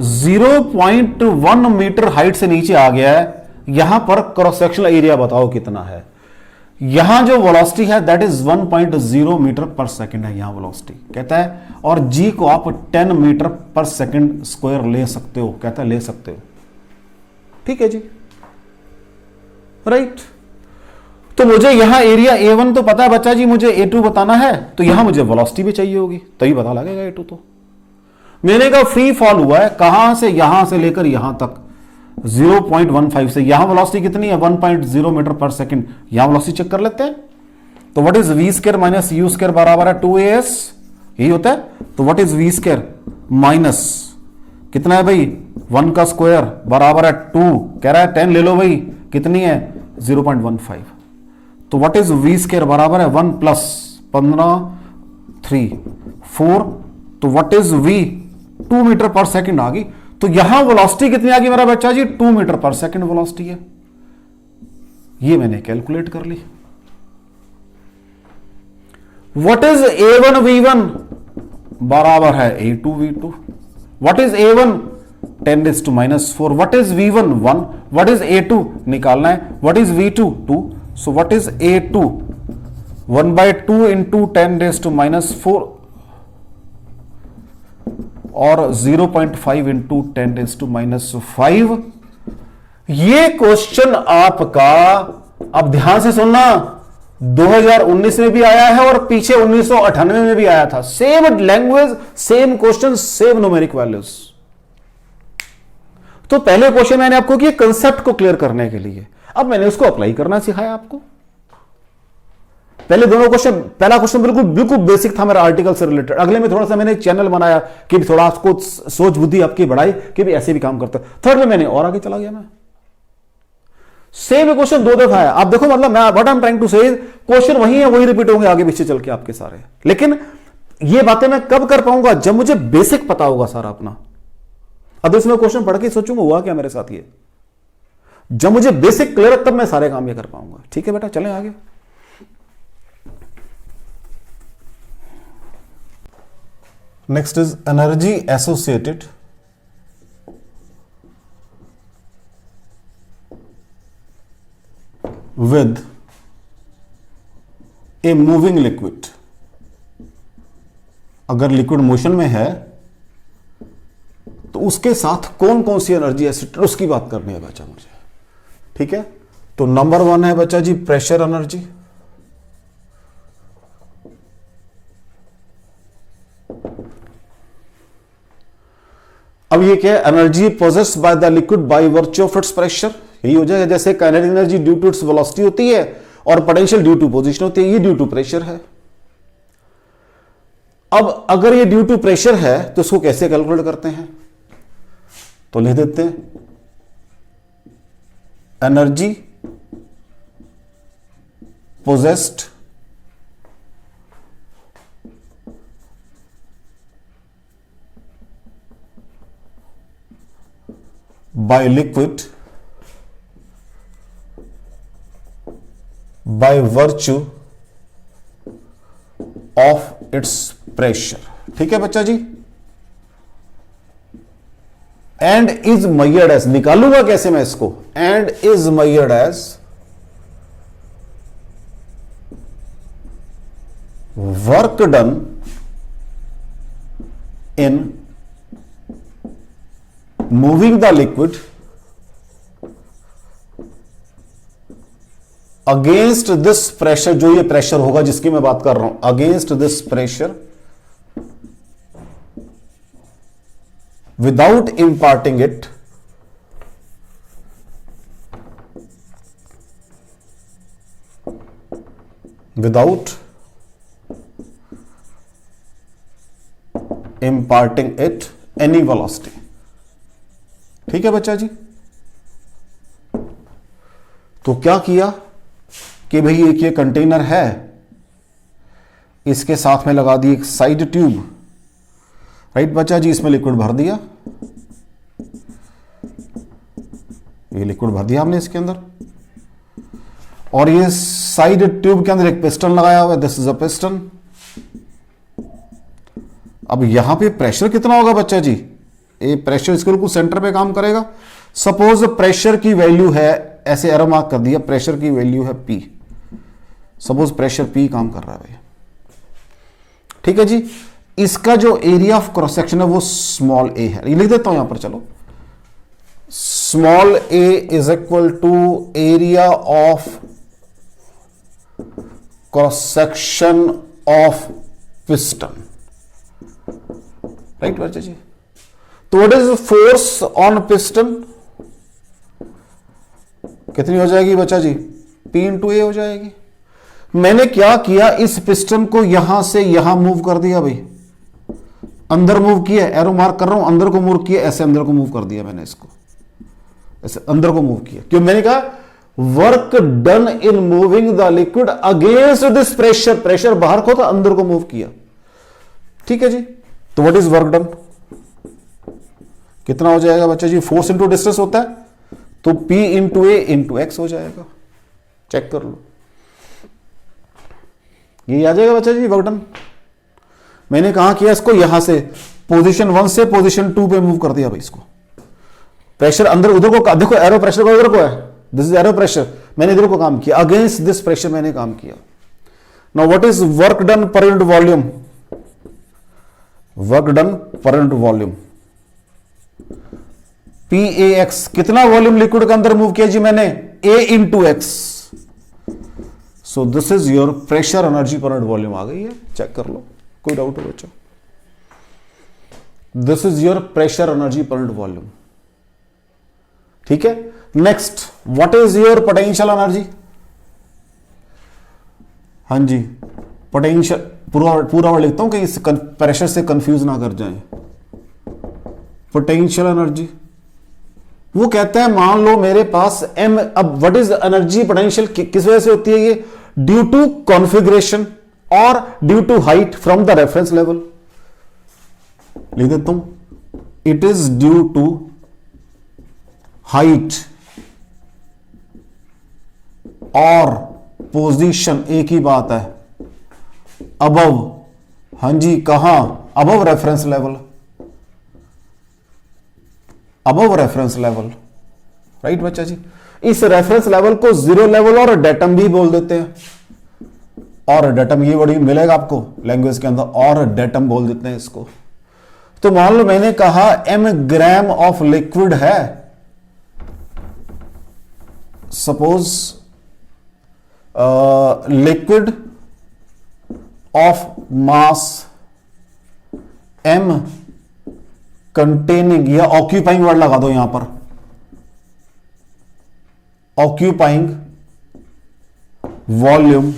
0.1 मीटर हाइट से नीचे आ गया है, यहां पर क्रॉस सेक्शनल एरिया बताओ कितना है। यहां जो वेलोसिटी है that is 1.0 metre per second है यहां वेलोसिटी कहता है, और जी को आप 10 मीटर पर सेकंड स्क्वायर ले सकते हो, कहता है ले सकते हो। ठीक है जी, राइट। तो मुझे यहां एरिया A1 तो पता है बच्चा जी, मुझे A2 बताना है, तो यहां मुझे वेलोसिटी भी चाहिए होगी, तभी पता लगेगा A2। तो मैंने कहा फ्री फॉल हुआ है, कहां से, यहां से लेकर यहां तक 0.15 से, यहां वेलोसिटी कितनी है 1.0 मीटर पर सेकंड, यहां वेलोसिटी चेक कर लेते हैं। तो what is v square minus u square बराबर है 2as, यही होता है। तो what is v square minus कितना है भाई 1 का स्क्वायर बराबर है 2, कह रहा है 10 ले लो भाई, कितनी है 0.15। तो व्हाट इज v स्क्वायर बराबर है 1 प्लस 15 3 4, तो what is v 2 metre per second आ गई। तो यहां वेलोसिटी कितनी आ गई मेरा बच्चा जी 2 मीटर पर सेकंड वेलोसिटी है, ये मैंने कैलकुलेट कर ली। व्हाट इज a1 v1 बराबर है a2 v2। What is a1 10⁻⁴, what is v1 1, what is a2 निकालना है, what is v2 2। So what is a2 1/2 into 10⁻⁴ और 0.5 इंटू 10⁻⁵। ये क्वेश्चन आपका, अब ध्यान से सुनना, 2019 में भी आया है और पीछे 1998 में भी आया था। Same language, same question, same numeric values. तो पहले क्वेश्चन मैंने आपको किया कंसेप्ट को क्लियर करने के लिए, अब मैंने उसको अप्लाई करना सिखाया आपको। पहले दोनों क्वेश्चन, पहला क्वेश्चन बिल्कुल बेसिक था मेरा आर्टिकल से रिलेटेड, अगले में थोड़ा सा मैंने चैनल बनाया कि थोड़ा आपको सोच बुद्धि आपकी बढ़ाई कि भी ऐसे भी काम करता है। थर्ड में मैंने और आगे चला गया मैं। सेम क्वेश्चन 2 दफा है, आप देखो मतलब मैं what I am trying to say, question वही है, वही रिपीट होंगे आगे पीछे चल के आपके सारे। लेकिन ये बातें मैं कब कर पाऊंगा, जब मुझे बेसिक पता होगा सारा अपना। अब इसमें क्वेश्चन पढ़ के सोचूंगा हुआ क्या मेरे साथ, ये जब मुझे बेसिक क्लियर है तब मैं सारे काम ये कर पाऊंगा। ठीक है बेटा, चलें आगे। Next is energy associated with a moving liquid. अगर लिक्विड मोशन में है तो उसके साथ कौन कौन सी एनर्जी एसोसिएटेड, उसकी बात करनी है बच्चा मुझे। ठीक है, तो नंबर 1 है बच्चा जी प्रेशर एनर्जी। अब ये क्या है, energy possessed by the liquid by virtue of its pressure. यही हो जाएगा जैसे kinetic energy due to its velocity होती है और पोटेंशियल ड्यू टू पोजीशन होती है, ये ड्यू टू प्रेशर है। अब अगर ये ड्यू टू प्रेशर है तो इसको कैसे कैलकुलेट करते हैं, तो लिख देते हैं energy possessed by liquid by virtue of its pressure। ठीक है बच्चा जी, and is measured as, निकालूंगा कैसे मैं इसको, and is measured as work done in moving the liquid against this pressure, जो ये प्रेशर होगा जिसकी मैं बात कर रहा हूं, against this pressure without imparting it without imparting it any velocity। ठीक है बच्चा जी। तो क्या किया कि भाई एक ये कंटेनर है, इसके साथ में लगा दी एक साइड ट्यूब, राइट बच्चा जी। इसमें लिक्विड भर दिया, ये लिक्विड भर दिया हमने इसके अंदर, और ये साइड ट्यूब के अंदर एक पिस्टन लगाया हुआ है, दिस इज अ पिस्टन। अब यहां पे प्रेशर कितना होगा बच्चा जी? ये प्रेशर इसके बिल्कुल सेंटर पे काम करेगा। सपोज प्रेशर की वैल्यू है, ऐसे एरो मार्क कर दिया, प्रेशर की वैल्यू है P। सपोज प्रेशर P काम कर रहा है भैया, ठीक है जी। इसका जो एरिया ऑफ क्रॉस सेक्शन है वो स्मॉल a है, ये लिख देता हूं यहां पर, चलो। Small a is equal to area of cross section of piston, right बच्चा जी। तो what is force on piston? कितनी हो जाएगी बच्चा जी? P इंटू ए हो जाएगी। मैंने क्या किया, इस पिस्टन को यहां से यहां मूव कर दिया भाई, अंदर मूव किया, एरो मार्क कर रहा हूं, अंदर को मूव किया, ऐसे अंदर को मूव कर दिया मैंने, इसको ऐसे अंदर को मूव किया। क्यों? मैंने कहा work done in moving the liquid against this pressure, pressure बाहर को था, अंदर को मूव किया, ठीक है जी। तो व्हाट इज वर्क डन? कितना हो जाएगा बच्चा जी? फोर्स इंटू डिस्टेंस होता है, तो P इंटू ए इंटू एक्स हो जाएगा। चेक कर लो, ये आ जाएगा बच्चा जी वर्क डन। मैंने कहा किया, इसको यहां से पोजीशन 1 से पोजीशन 2 पे मूव कर दिया भाई इसको। प्रेशर अंदर उधर को, देखो एरो प्रेशर को उधर को है, दिस इज एरो प्रेशर, मैंने इधर को काम किया, अगेंस्ट दिस प्रेशर मैंने काम किया। Now what is work done per unit volume? Work done per unit volume PAX, कितना वॉल्यूम लिक्विड के अंदर मूव किया जी मैंने? A into x. So this is your pressure energy per unit volume आ गई है, चेक कर लो, कोई डाउट हो बच्चों? This is your pressure energy per unit volume, ठीक है। Next, what is your potential energy? हाँ जी, पोटेंशियल पूरा वर्ड लिखता हूं कि इस प्रेशर से कंफ्यूज ना कर जाएं। पोटेंशियल एनर्जी वो कहता है, मान लो मेरे पास m, अब व्हाट इज एनर्जी पोटेंशियल किस वजह से होती है ये? ड्यू टू कॉन्फ़िगरेशन और due to height from the reference level. लिख देता हूं, it is due to height और पोजीशन, एक ही बात है, अबव, हां जी कहां? Above reference level, above reference level, right बच्चा जी। इस रेफरेंस लेवल को जीरो लेवल और डेटम भी बोल देते हैं, और डेटम ये वर्ड मिलेगा आपको लैंग्वेज के अंदर, और डेटम बोल देते हैं इसको। तो मान लो मैंने कहा m ग्राम ऑफ लिक्विड है, suppose liquid of mass m containing, या ऑक्यूपाइंग वर्ड लगा दो यहां पर, occupying volume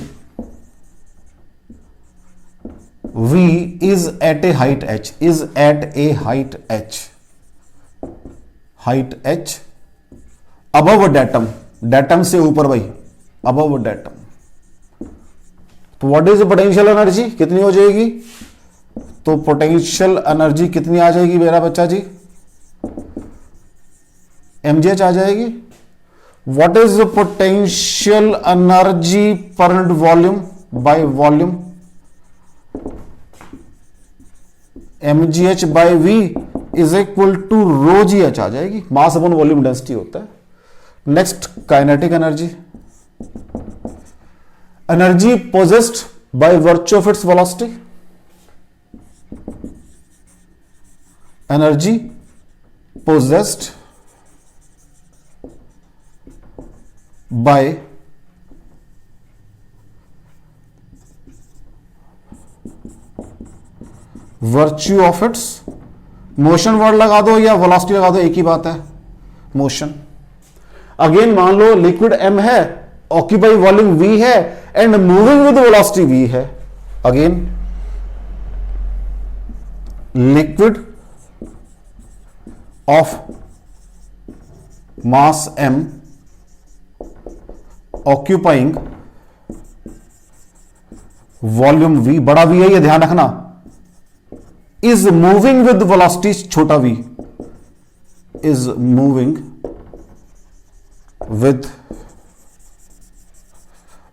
V is at a height h, is at a height h, height h above datum, datum से ऊपर भाई, above datum। तो व्हाट इज पोटेंशियल एनर्जी? कितनी हो जाएगी? तो पोटेंशियल एनर्जी कितनी आ जाएगी मेरा बच्चा जी? mgh आ जाएगी। What is potential energy per unit volume by volume? mgh by v is equal to rho g h आ जाएगी, मास अपॉन वॉल्यूम डेंसिटी होता है। Next, kinetic energy, energy possessed by virtue of its velocity, energy possessed by virtue of its motion word लगा दो या velocity लगा दो, एक ही बात है, मोशन। अगेन मान लो लिक्विड m है, ऑक्यूपाई वॉल्यूम v है and moving with velocity v है. Again liquid of mass m occupying volume v, बड़ा v है ये ध्यान रखना, इज मूविंग विद वेलोसिटी छोटा v, is moving with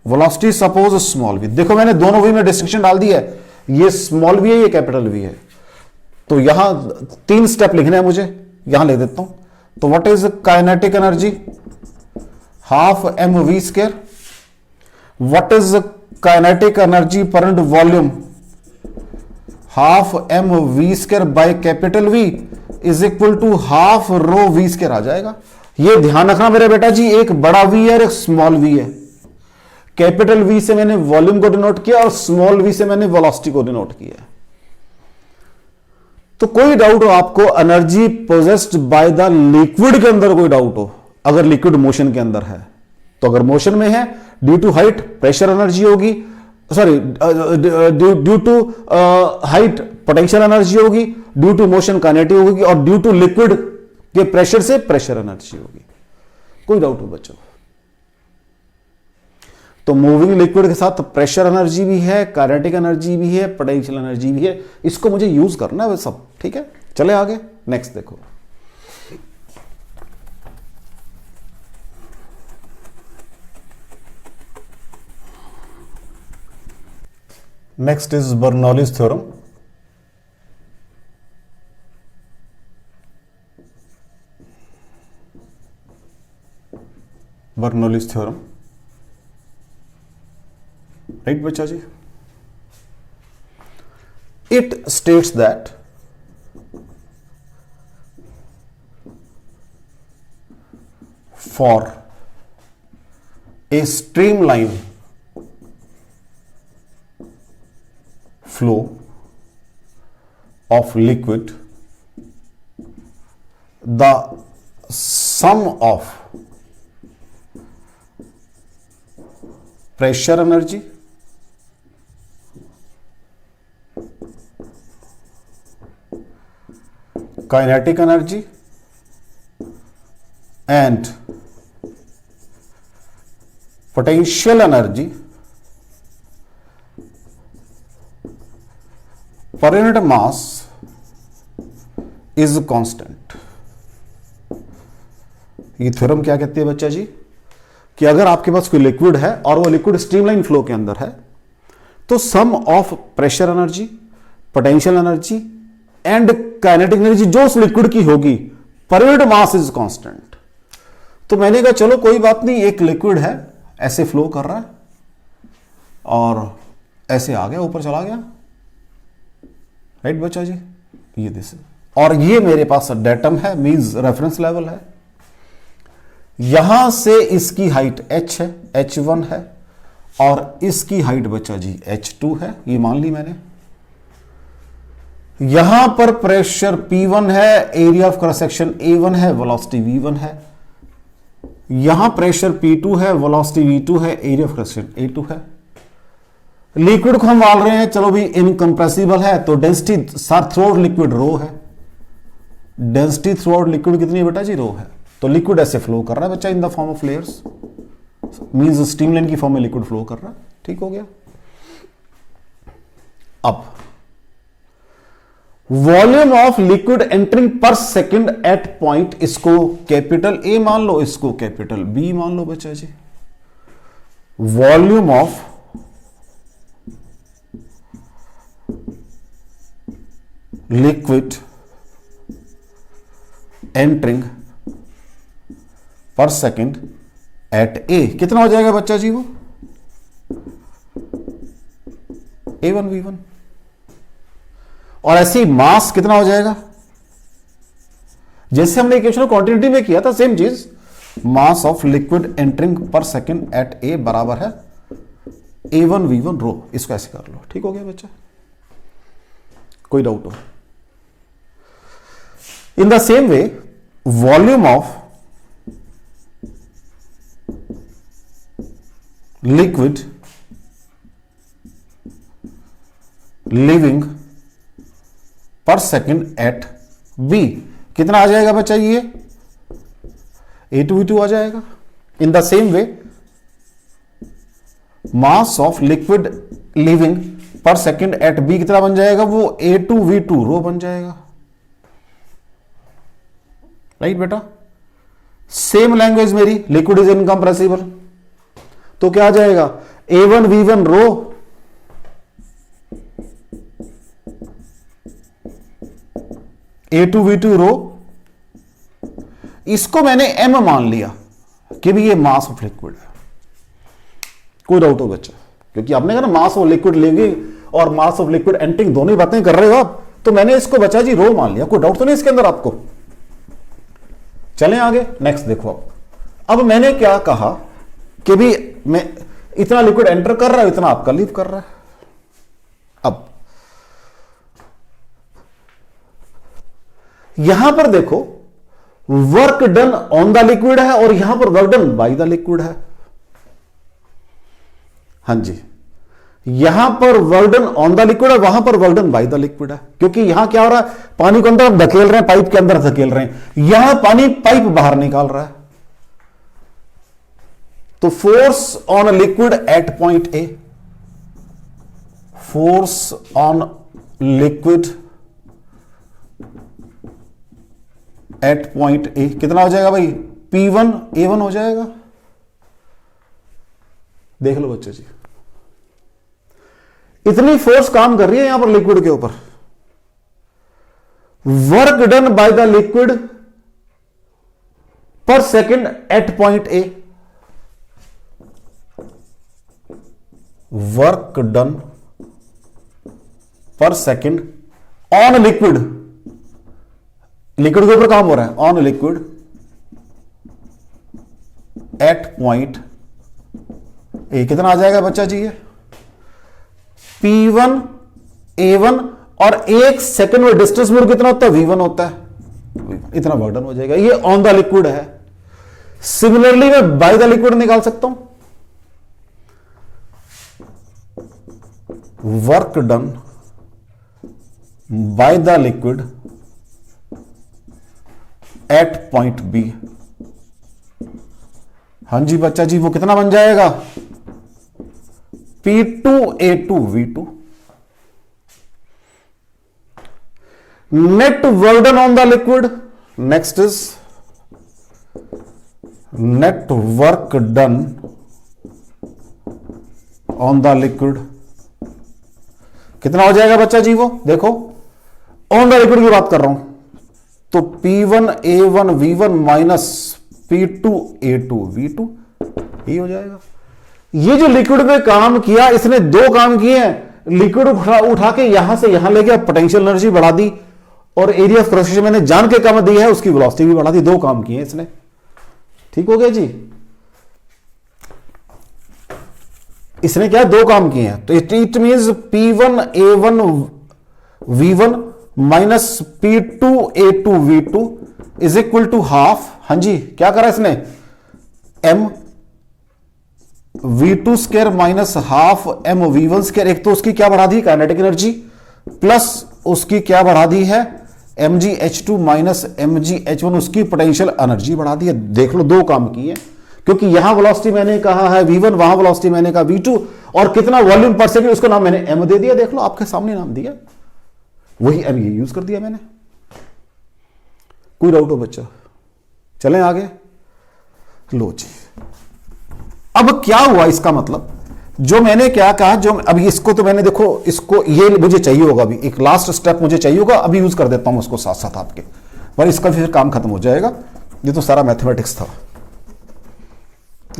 velocity suppose small v. देखो मैंने दोनों v में डिस्टिंक्शन डाल दी है, ये स्मॉल v है ये कैपिटल v है. तो यहां 3 स्टेप लिखने हैं मुझे, यहां लिख देता हूं. तो what is kinetic energy? Half m v square. What is kinetic energy per unit volume? Half m v square by capital v is equal to half rho v square आ जाएगा. ये ध्यान रखना मेरे बेटा जी, एक बड़ा वी है और एक स्मॉल वी है. कैपिटल वी से मैंने वॉल्यूम को डिनोट किया और स्मॉल वी से मैंने वेलोसिटी को डिनोट किया. तो कोई डाउट हो आपको energy possessed by the liquid के अंदर, कोई डाउट हो, अगर लिक्विड मोशन के अंदर है, तो अगर मोशन में है due to height pressure energy होगी, sorry due to height potential energy होगी, ड्यू टू मोशन काइनेटिक होगी और ड्यू टू लिक्विड के प्रेशर से प्रेशर एनर्जी होगी. कोई डाउट हो बच्चों? तो मूविंग लिक्विड के साथ प्रेशर एनर्जी भी है, काइनेटिक एनर्जी भी है, पोटेंशियल एनर्जी भी है. इसको मुझे यूज करना है सब. ठीक है, चले आगे. नेक्स्ट देखो, next is Bernoulli's theorem. Bernoulli's theorem, right बच्चा जी. It states that for a streamline flow of liquid, the sum of pressure energy, kinetic energy and potential energy per unit mass is constant. ये theorem क्या कहती है बच्चा जी? कि अगर आपके पास कोई लिक्विड है और वो लिक्विड स्ट्रीमलाइन फ्लो के अंदर है, तो sum of pressure energy, potential energy and kinetic energy जो उस लिक्विड की होगी per unit mass is constant. तो मैंने कहा चलो कोई बात नहीं, एक लिक्विड है ऐसे फ्लो कर रहा है और ऐसे आ गया, ऊपर चला गया, राइट बच्चा जी. ये दिस और ये मेरे पास डेटम है, मींस रेफरेंस लेवल है. यहां से इसकी हाइट h है, h1 है, और इसकी हाइट बच्चा जी h2 है, ये मान ली मैंने. यहां पर प्रेशर P1 है, area of cross section A1 है, वेलोसिटी V1 है. यहां प्रेशर P2 है, वेलोसिटी V2 है, area of cross section A2 है. लिक्विड को हम मान रहे हैं चलो भी इनकंप्रेसिबल है, तो डेंसिटी थ्रू आउट लिक्विड रो है. डेंसिटी थ्रू आउट लिक्विड कितनी है बेटा जी? रो है. तो लिक्विड ऐसे फ्लो कर रहा है बच्चा इन the form of layers, means streamline की फॉर्म में लिक्विड फ्लो कर रहा है. ठीक हो गया. अब वॉल्यूम ऑफ लिक्विड एंटरिंग पर सेकंड एट पॉइंट, इसको कैपिटल ए मान लो, इसको कैपिटल बी मान लो बच्चा जी. वॉल्यूम ऑफ लिक्विड एंटरिंग पर सेकंड एट ए कितना हो जाएगा बच्चा जी? वो A1 V1. और ऐसे ही मास कितना हो जाएगा? जैसे हमने इक्वेशन क्वांटिटी में किया था, सेम चीज. मास ऑफ लिक्विड एंटरिंग पर सेकंड एट ए बराबर है A1 V1 रो. इसको ऐसे कर लो. ठीक हो गया बच्चा? कोई डाउट हो? In the same way, volume of liquid living पर सेकेंड एट बी, कितना आ जाएगा बच्चा ये A2V2 आ जाएगा। In the same way mass of liquid living पर सेकेंड एट बी कितना बन जाएगा, वो A2V2 रो बन जाएगा। राइट बेटा, सेम लैंग्वेज मेरी, लिक्विड इज इनकंप्रेसिबल, तो क्या आ जाएगा A1V1 रो A2V2 रो, इसको मैंने M मान लिया कि भी ये मास ऑफ लिक्विड है। कोई डाउट हो बच्चा, क्योंकि आपने कहा ना मास ऑफ लिक्विड लिविंग और मास ऑफ लिक्विड एंटिंग दोनों ही बातें कर रहे हो आप, तो मैंने इसको बच्चा जी रो मान लिया। कोई डाउट तो नहीं इसके अंदर आपको? चलें आगे, नेक्स्ट देखो। अब मैंने क्या कहा कि भी मैं इतना लिक्विड एंटर कर रहा है, इतना आपका लीव कर रहा है। अब यहां पर देखो work done on the liquid है और यहां पर work done by the liquid है। हां जी, यहां पर work done on the liquid है, वहां पर work done by the liquid है, क्योंकि यहां क्या हो रहा है, पानी को अंदर धकेल रहे हैं, पाइप के अंदर धकेल रहे हैं, यहां पानी पाइप बाहर निकाल रहा है। तो force on liquid at point A, force on liquid at point a कितना हो जाएगा भाई, P1 A1 हो जाएगा। देख लो बच्चों जी, इतनी फोर्स काम कर रही है यहां पर लिक्विड के ऊपर। Work done by the liquid per second at point a, work done per second on liquid, liquid के ऊपर काम हो रहा है, on liquid at point a कितना आ जाएगा बच्चा जी, ये P1 A1 और एक सेकंड में डिस्टेंस में कितना होता है, V1 होता है, इतना वर्क डन हो जाएगा। ये ऑन द लिक्विड है। सिमिलरली मैं बाय द लिक्विड निकाल सकता हूं, work done by the liquid at point B. हां जी बच्चा जी, वो कितना बन जाएगा, P2A2V2। Net work done on the liquid, next is net work done on the liquid, कितना हो जाएगा बच्चा जी, वो देखो ऑन द लिक्विड की बात कर रहा हूं, तो P1A1V1 माइनस P2A2V2 ये हो जाएगा। ये जो लिक्विड पे काम किया, इसने दो काम किए हैं, लिक्विड उठा के यहां से यहां ले गया, पोटेंशियल एनर्जी बढ़ा दी, और एरिया ऑफ क्रॉस सेक्शन मैंने जान के कम दी है, उसकी वेलोसिटी भी बढ़ा दी। दो काम किए इसने, ठीक हो गया जी। इसने क्या दो काम किए हैं, तो it means P1A1V1 minus P2A2V2 is equal to half. हां जी, क्या करा इसने, M V2 square minus half M V1 square. एक तो उसकी क्या बढ़ा दी, काइनेटिक एनर्जी, प्लस उसकी क्या बढ़ा दी है, mgH2 माइनस mgH1, उसकी पोटेंशियल एनर्जी बढ़ा दी है। देख लो दो काम किए, क्योंकि यहां वेलोसिटी मैंने कहा है V1, वहां वेलोसिटी मैंने कहा V2, और कितना वॉल्यूम पर सेकंड उसका नाम मैंने M दे दिया। देख लो आपके सामने नाम दिया, वही M ये यूज कर दिया मैंने। कोई डाउट हो बच्चा? चलें आगे। लो जी, अब क्या हुआ, इसका मतलब जो मैंने क्या कहा, जो अभी इसको तो मैंने देखो, इसको ये मुझे चाहिए होगा, अभी एक लास्ट स्टेप मुझे चाहिए होगा, अभी यूज कर देता हूं उसको साथ साथ आपके, पर इसका फिर काम खत्म हो जाएगा। ये तो सारा मैथमेटिक्स था।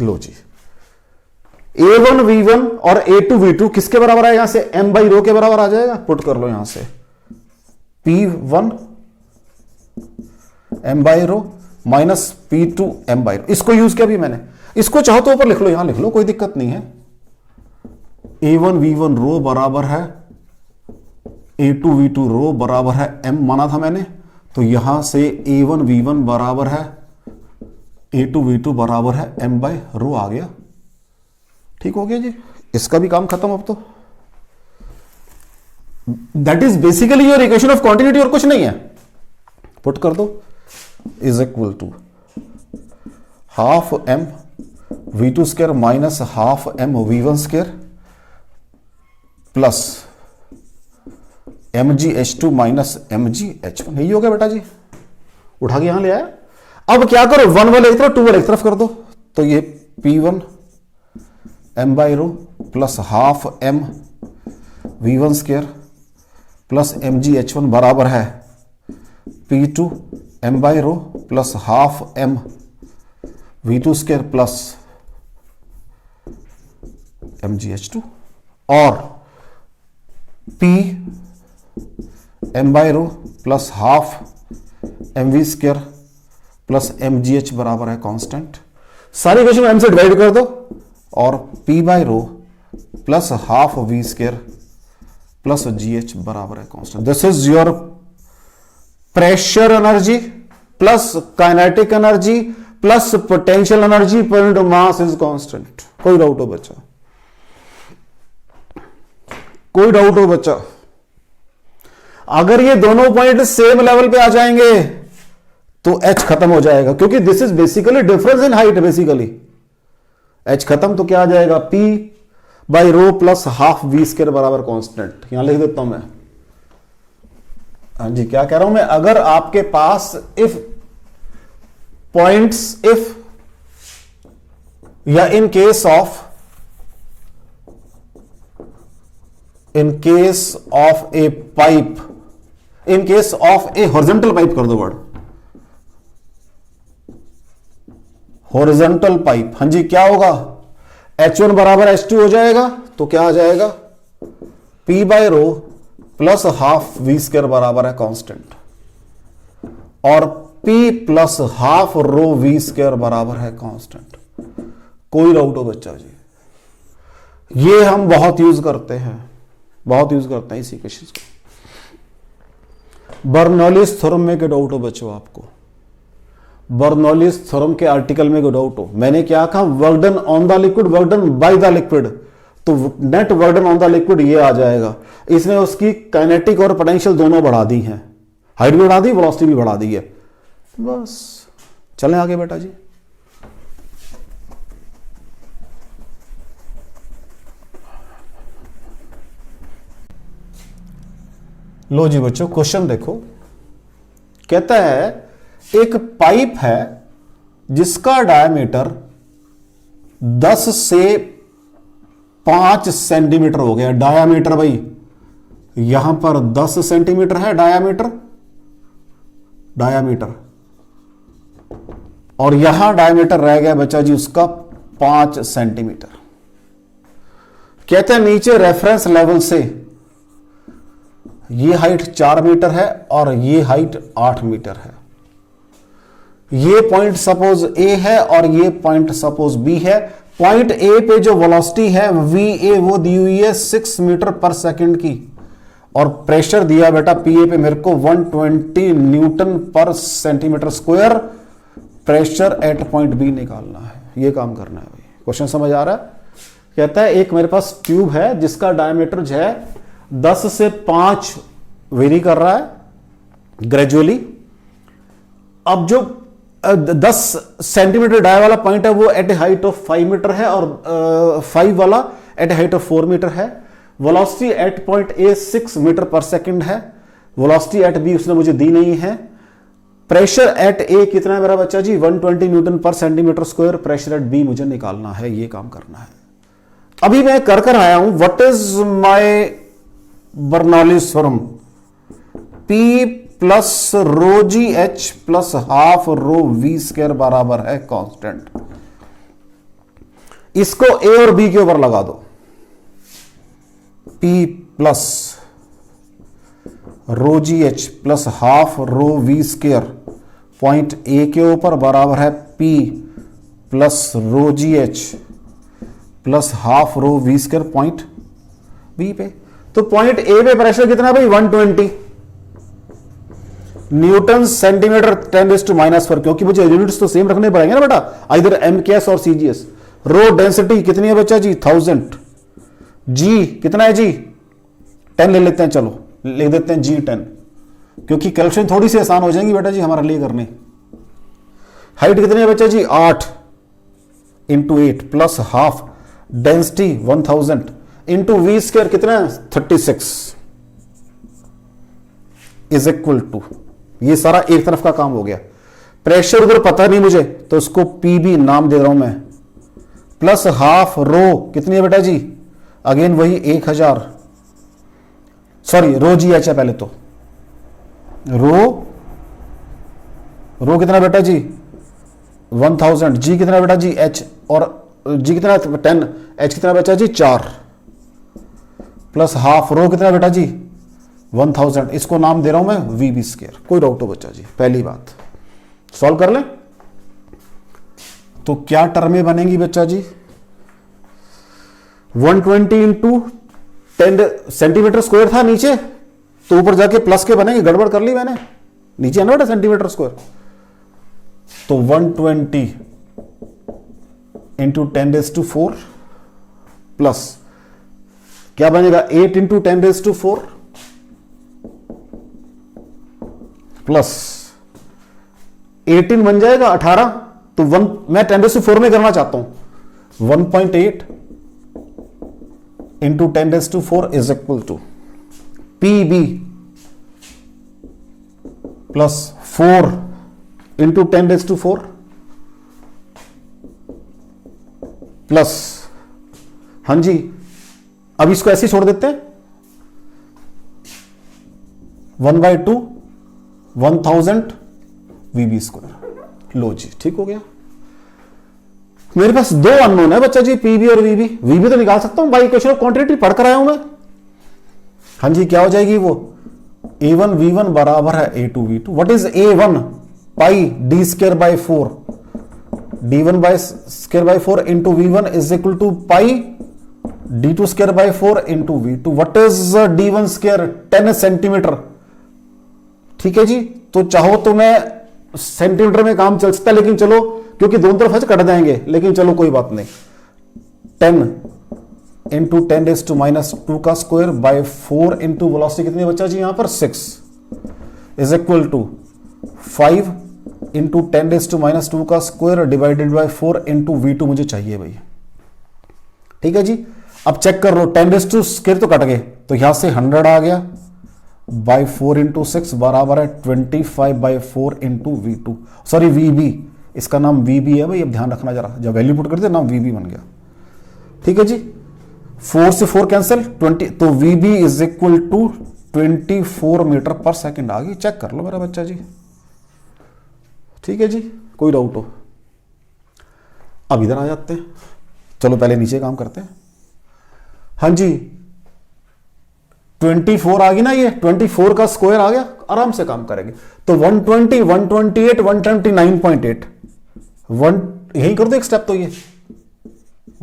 लो जी, A1V1 और A2V2 किसके बराबर है, यहां से M बाई रो के बराबर आ जाएगा। पुट कर लो यहां से P1 M by rho minus P2 M by rho. इसको यूज किया भी मैंने, इसको चाहो तो ऊपर लिख लो, यहां लिख लो, कोई दिक्कत नहीं है। A1V1 रो बराबर है A2V2 रो बराबर है M माना था मैंने, तो यहां से A1V1 बराबर है A2V2 बराबर है M बाई रो आ गया। ठीक ठीक हो गया जी, इसका भी काम खत्म अब तो। That is basically your equation of quantity और कुछ नहीं है। पुट कर दो is equal to half M v2 square minus half M v1 square plus mgh2 minus mgh1। यही हो गया बेटा जी, उठा के यहां ले आया। अब क्या करो, 1 वाले एक तरफ 2 वाले एक तरफ कर दो, तो ये P1 m by rho plus half m v1 square plus mgh1 बराबर है P2 m by rho plus half m v2 square plus mgh2 और P m by rho plus half mv square plus mgh बराबर है constant. सारी equation m से divide कर दो और P by rho plus half v square plus gh बराबर है constant. This is your pressure energy plus kinetic energy plus potential energy पर इनटू मास इज कांस्टेंट। कोई डाउट हो बच्चा? कोई डाउट हो बच्चा? अगर ये दोनों पॉइंट सेम लेवल पे आ जाएंगे तो h खत्म हो जाएगा, क्योंकि this is basically difference in height. Basically h खत्म तो क्या आ जाएगा, P by rho plus half v square बराबर कांस्टेंट। यहां लिख देता हूं मैं। हाँ जी, क्या कह रहा हूं मैं, अगर आपके पास इफ पॉइंट्स इफ या इन case of A pipe, in case of A horizontal pipe कर दो वर्ड, हॉरिजॉन्टल पाइप। हाँ जी, क्या होगा, H1 बराबर H2 हो जाएगा, तो क्या आ जाएगा, P by rho plus half v square बराबर है कांस्टेंट और P प्लस हाफ रो v स्क्वायर बराबर है कांस्टेंट। कोई डाउट हो बच्चा जी? ये हम बहुत यूज करते हैं, बहुत यूज करते हैं इस इक्वेशन को। बर्नौलीज थ्योरम में कोई डाउट हो बच्चों आपको? बर्नौलीज थ्योरम के आर्टिकल में कोई डाउट हो? मैंने क्या कहा, work done on the liquid, work done by the liquid, तो net work done on the liquid ये आ जाएगा। इसने उसकी काइनेटिक और पोटेंशियल दोनों बढ़ा दी हैं, हाइट भी बढ़ा दी, वेलोसिटी भी बढ़ा दी है। बस चलें आगे बेटा जी। लो जी बच्चों, क्वेश्चन देखो। कहता है एक पाइप है जिसका डायमीटर 10 से 5 सेंटीमीटर हो गया। डायामीटर भाई यहां पर 10 सेंटीमीटर है डायामीटर, और यहां डायमीटर रह गया बच्चा जी उसका 5 सेंटीमीटर। कहते हैं नीचे रेफरेंस लेवल से ये हाइट 4 मीटर है और ये हाइट 8 मीटर है। ये पॉइंट सपोज ए है और ये पॉइंट सपोज बी है। पॉइंट ए पे जो वेलोसिटी है VA वो दी हुई है 6 मीटर पर सेकंड की, और प्रेशर दिया बेटा PA पे मेरे को 120 newton per centimetre square. Pressure at point B निकालना है, ये काम करना है भाई। क्वेश्चन समझ आ रहा है? कहता है एक मेरे पास ट्यूब है जिसका डायमीटर जो है 10 से 5 वेरी कर रहा है ग्रेजुअली। अब जो 10 सेंटीमीटर डाय वाला पॉइंट है वो at a height of 5 metre है और 5 वाला at a height of 4 metre है। Velocity at point a 6 metre per second है। वेलोसिटी एट बी उसने मुझे दी नहीं है। प्रेशर एट ए कितना है मेरा बच्चा जी, 120 newton per centimetre square. Pressure at B मुझे निकालना है, ये काम करना है। अभी मैं कर आया हूं what is my Bernoulli's theorem, P plus rho g h plus half rho v square बराबर है कांस्टेंट। इसको ए और बी के ऊपर लगा दो। P plus rho g h plus half rho v square point A के ऊपर बराबर है P plus rho g h plus half rho v square point B पे। तो पॉइंट ए पे प्रेशर कितना भाई, 120 न्यूटन सेंटीमीटर 10⁻⁻⁴, क्योंकि मुझे यूनिट्स तो सेम रखने पड़ेंगे ना बेटा, आइदर MKS और CGS। रो डेंसिटी कितनी है बच्चा जी 1000, जी कितना है जी 10 ले लेते हैं, चलो लिख देते हैं जी 10, क्योंकि कैलकुलेशन थोड़ी सी आसान हो जाएंगी बेटा जी हमारे लिए करने। हाइट कितनी है बच्चा जी 8 into 8 plus half, density 1000 into v square कितना है 36 इज इक्वल टू, ये सारा एक तरफ का काम हो गया। प्रेशर उधर पता नहीं मुझे तो इसको पीबी नाम दे रहा हूं मैं, प्लस हाफ रो कितनी है बेटा जी, अगेन वही 1000, सॉरी रो जी एच है पहले तो, रो कितना बेटा जी 1000, जी कितना बेटा जी एच, और जी कितना 10, एच कितना बचा जी 4, प्लस हाफ रो कितना बेटा जी 1000, इसको नाम दे रहा हूं मैं वी बी स्क्वायर। कोई डाउट हो बच्चा जी? पहली बात सॉल्व कर लें तो क्या टर्में बनेंगी बच्चा जी, 120 इंटू 10 सेंटीमीटर स्क्वायर था नीचे, तो ऊपर जाके प्लस के बनेंगे, गड़बड़ कर ली मैंने, नीचे है ना बेटा सेंटीमीटर स्क्वायर, तो 120 इंटू 10⁴ प्लस क्या बनेगा 8 इंटू 10⁴ प्लस 18 बन जाएगा 18, तो मैं 10⁴ में करना चाहता हूं, 1.8 into 10⁴ is equal to PB plus 4 into 10⁴ plus, हाँ जी अब इसको ऐसे ही छोड़ देते हैं, 1/2 1000 वीबी स्क्वायर, लो जी ठीक हो गया। मेरे पास दो अननोन है बच्चा जी पीबी और वीबी, वीबी तो निकाल सकता हूं बाई इक्वेशन ऑफ क्वांटिटी पढ़ कर आया हूं मैं, हाँ जी क्या हो जाएगी वो a1 v1 बराबर है a2 v2, what is a1 pi d square by 4 d1 by square by 4 into v1 is equal to pi d2 square by 4 into v2, what is d1 square 10 centimetre, ठीक है जी। तो चाहो तो मैं centimetre में काम चल सकता है, लेकिन चलो क्योंकि दोनों तरफ कट जाएंगे, लेकिन चलो कोई बात नहीं, 10 इंटू 10⁻² का स्क्वायर बाय 4 इंटू वेलोसिटी कितनी बच्चा जी यहां पर 6 इज इक्वल टू 5 इंटू 10⁻² का square divided by 4 into v2 मुझे चाहिए भाई, ठीक है जी। अब चेक कर लो 10⁻² तो कट गए, तो यहां से 100 आ गया बाय 4 इंटू 6 बराबर है 25/4 इंटू v2, सॉरी vb, इसका नाम vb है भाई, अब ध्यान रखना जरा, जब वैल्यू पुट करते नाम vb बन गया, ठीक है जी। 4 से 4 कैंसिल 20, तो vb is equal to 24 metre per second आ गई, चेक कर लो मेरा बच्चा जी, ठीक है जी। कोई डाउट हो? अब इधर आ जाते हैं, चलो पहले नीचे काम करते हैं, हाँ जी 24 आ गई ना, ये 24 का स्क्वायर आ गया, आराम से काम करेंगे, तो 120 128 129.8 यही कर दो एक स्टेप, तो ये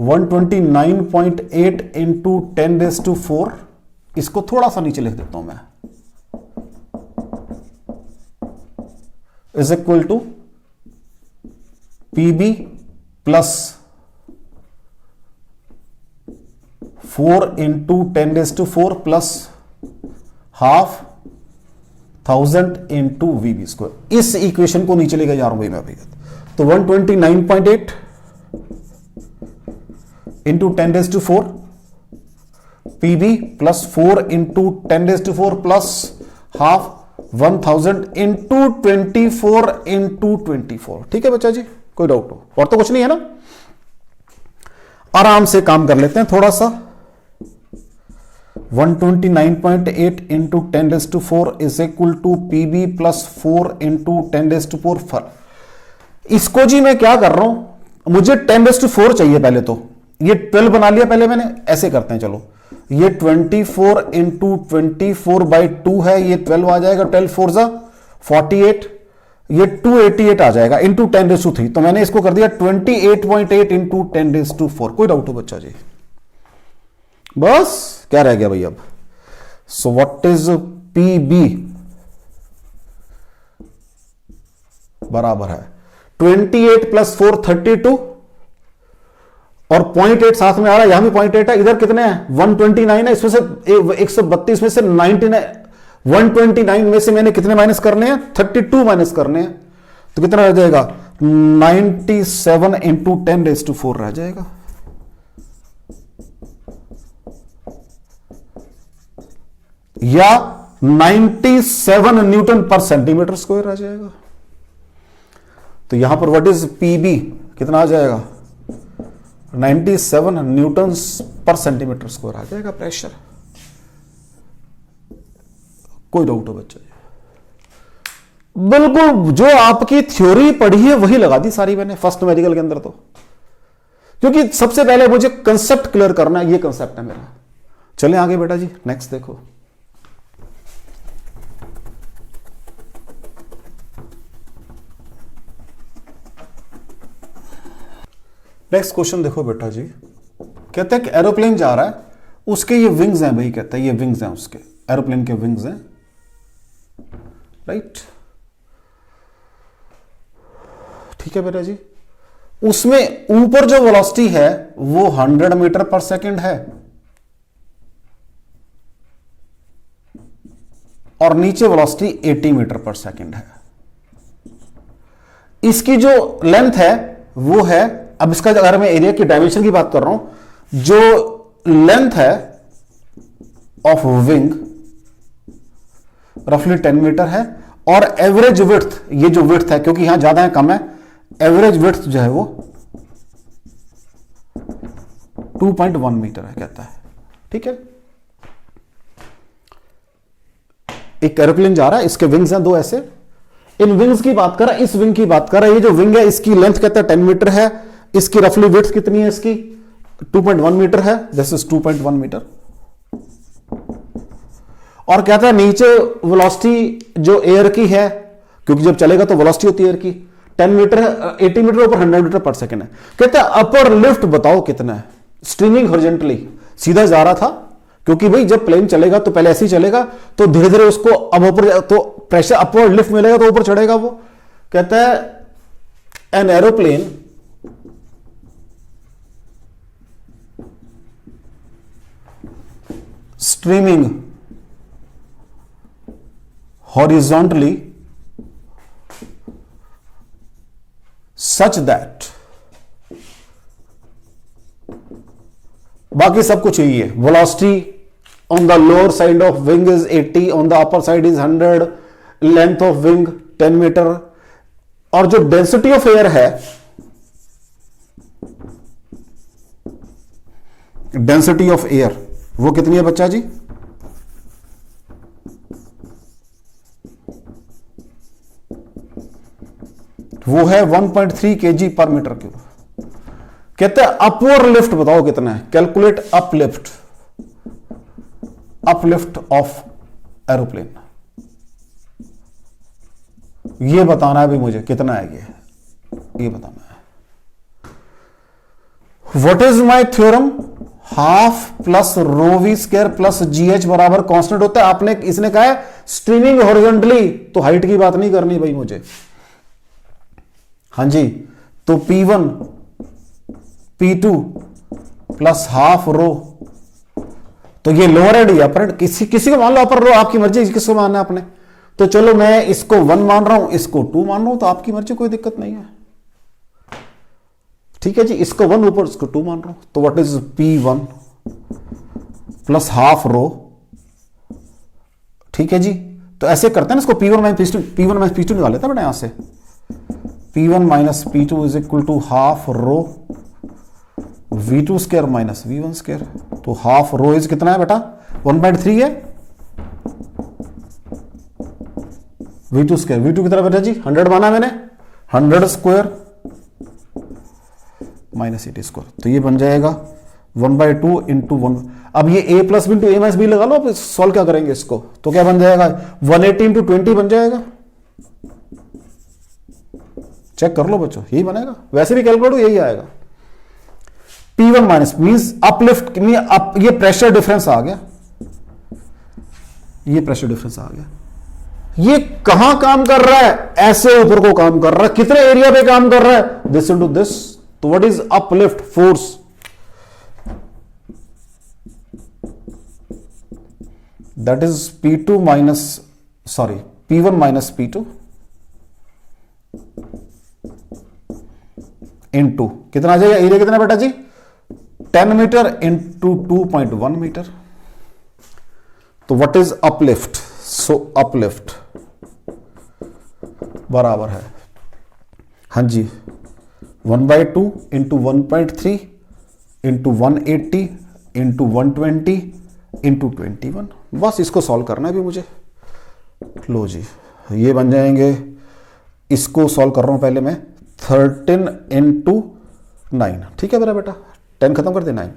129.8 इंटू 10⁴, इसको थोड़ा सा नीचे लिख देता हूं मैं, is equal to PB plus 4 into 10⁴ plus half 1000 into VB square. इस इक्वेशन को नीचे लेकर जा रहा हूं भाई मैं अभी, तो 129.8 into 10⁴ PB plus 4 into 10⁴ plus half 1000 into 24 into 24, ठीक है बच्चा जी, कोई डाउट हो? और तो कुछ नहीं है ना, आराम से काम कर लेते हैं थोड़ा सा। 129.8 into 10⁴ is equal to PB plus 4 into 10⁴। इसको जी मैं क्या कर रहा हूं, मुझे 10⁴ चाहिए पहले, तो ये 12 बना लिया पहले मैंने, ऐसे करते हैं चलो, ये 24 इंटू 24/2 है, ये 12 आ जाएगा, 12 4 जा 48, ये 288 आ जाएगा इंटू 10⁻3, तो मैंने इसको कर दिया 28.8 इंटू 10⁻4। कोई डाउट हो बच्चा जी? बस क्या रह गया भाई अब, सो व्हाट इज पीबी बराबर है 28 प्लस 4 32 और 0.8 साथ में आ रहा है, यहां भी 0.8 है, इधर कितने हैं 129 है, इसमें से 132 में से 99 129 में से मैंने कितने माइनस करने हैं 32 माइनस करने हैं, तो कितना रह जाएगा 97 इंटू 10⁴ रह जाएगा। या 97 न्यूटन पर सेंटीमीटर स्क्वायर आ जाएगा। तो यहां पर व्हाट इज पीबी कितना आ जाएगा 97 न्यूटन पर सेंटीमीटर स्क्वायर आ जाएगा प्रेशर। कोई डाउट हो बच्चा? बिल्कुल जो आपकी थ्योरी पढ़ी है वही लगा दी सारी मैंने फर्स्ट मेडिकल के अंदर, तो क्योंकि सबसे पहले मुझे कंसेप्ट क्लियर करना है, ये कंसेप्ट है मेरा। चलें आगे बेटा जी, नेक्स्ट देखो। नेक्स्ट क्वेश्चन देखो बेटा जी, कहते हैं कि एरोप्लेन जा रहा है, उसके ये विंग्स हैं भाई, कहता है ये विंग्स हैं उसके, एरोप्लेन के विंग्स हैं, राइट। ठीक है बेटा जी, उसमें ऊपर जो वेलोसिटी है वो 100 मीटर पर सेकंड है और नीचे वेलोसिटी 80 मीटर पर सेकंड है। इसकी जो लेंथ है वो है, अब इसका अगर मैं एरिया की डायमेंशन की बात कर रहा हूं, जो लेंथ है ऑफ विंग रफली 10 मीटर है और एवरेज विड्थ, ये जो विड्थ है क्योंकि यहां ज्यादा है कम है, एवरेज विड्थ जो है वो 2.1 मीटर है कहता है। ठीक है, एक एरोप्लेन जा रहा है, इसके विंग्स हैं दो ऐसे, इन विंग्स की बात कर रहा है, इस विंग की बात कर रहा है, ये जो विंग है इसकी लेंथ कहता है 10 मीटर है, इसकी रफली विड्थ कितनी है इसकी 2.1 मीटर है, दिस इज 2.1 मीटर। और कहता है नीचे वेलोसिटी जो एयर की है, क्योंकि जब चलेगा तो वेलोसिटी होती है एयर की, 10 मीटर है, 80 मीटर ऊपर 100 मीटर पर सेकंड है। कहता है अपर लिफ्ट बताओ कितना है, स्ट्रीमिंग हॉरिजॉन्टली सीधा जा रहा था, क्योंकि भाई जब प्लेन चलेगा तो पहले ऐसे ही चलेगा, तो धीरे धीरे उसको अब ऊपर तो प्रेशर अपवर्ड लिफ्ट मिलेगा तो ऊपर चढ़ेगा वो। कहता है an aeroplane streaming horizontally such that, बाकी सब कुछ यही है, velocity on the lower side of wing is 80, on the upper side is 100, length of wing 10 metre, और जो डेंसिटी ऑफ एयर है, डेंसिटी ऑफ एयर वो कितनी है बच्चा जी, वो है 1.3 kg पर मीटर क्यूब। कहते हैं अपवर्ड लिफ्ट बताओ कितना है, calculate uplift, uplift of aeroplane, ये बताना है भी मुझे कितना है, ये बताना है। What is my theorem, half plus rho v square plus GH बराबर कांस्टेंट होता है। आपने इसने कहा है स्ट्रीमिंग हॉरिजॉन्टली, तो हाइट की बात नहीं करनी भाई मुझे, हाँ जी, तो P1 P2 प्लस हाफ रो, तो ये लोअर एंड या अपर एंड, किसी को मान लो अपर रो, आपकी मर्जी किसको मानना है आपने। तो चलो मैं इसको 1 मान रहा हूं, इसको 2 मान रहा हूं, तो आपकी मर्जी, कोई दिक्कत नहीं है। ठीक है जी, इसको 1 ऊपर, इसको 2 मान रहा हूं, तो what is P1 plus half रो। ठीक है जी, तो ऐसे करते हैं ना, इसको P1 माइनस P2 निकाल लेते हैं बेटा, यहां से P1 minus P2 is equal to half rho V2 square minus V1 square, तो हाफ रो इज कितना है बेटा 1.3 है, V2 स्क्वायर, V2 कितना बेटा जी 100 माना मैंने, 100 स्क्वायर माइनस 80 स्क्वायर, तो ये बन जाएगा 1/2 इंटू 1। अब ये a plus B into A minus B लगा लो, अब सॉल्व क्या करेंगे इसको, तो क्या बन जाएगा 180 इंटू 20 बन जाएगा, चेक कर लो बच्चों, यही बनेगा, वैसे भी कैलकुलेट यही आएगा। P1 माइनस मींस अपलिफ्ट, ये प्रेशर डिफरेंस आ गया, ये प्रेशर डिफरेंस आ गया। ये कहां काम कर रहा है, ऐसे ऊपर को काम कर रहा है, कितने एरिया पे काम कर रहा है, दिस इनटू दिस, तो what is uplift force, that is P2 minus sorry P1 minus P2 into कितना आ जाएगा, एरिया कितना बेटा जी 10 मीटर इंटू 2.1 मीटर। तो what is uplift, so uplift बराबर है हाँ जी 1/2 इंटू 1.3 इंटू 180 इंटू 120 इंटू 21। बस इसको सॉल्व करना है भी मुझे। लो जी ये बन जाएंगे, इसको सॉल्व कर रहा हूं पहले मैं 13 इंटू 9, ठीक है मेरा बेटा 10 खत्म कर दे 9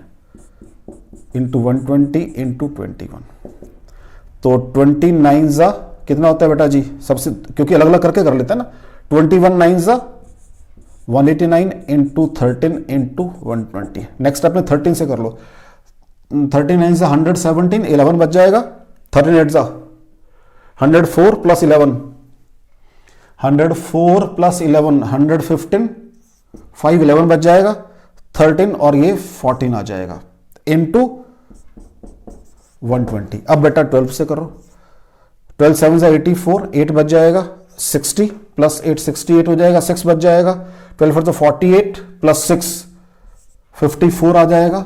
इंटू 120 इंटू 21। तो 29 जा कितना होता है बेटा जी, सबसे क्योंकि अलग अलग करके कर लेते हैं ना, 21 9 जा 189 इंटू 13 इंटू 120। नेक्स्ट अपने 13 से कर लो, 39 से 117 11 बच जाएगा, 38 जा 104 प्लस 11 104 प्लस 11 115 5 11 बच जाएगा 13 और ये 14 आ जाएगा इंटू 120। अब बेटा 12 से करो, 12 7 से 84 8 बच जाएगा 60 प्लस 8 68 हो जाएगा 6 बच जाएगा 12 4 तो 48 प्लस 6 54 आ जाएगा,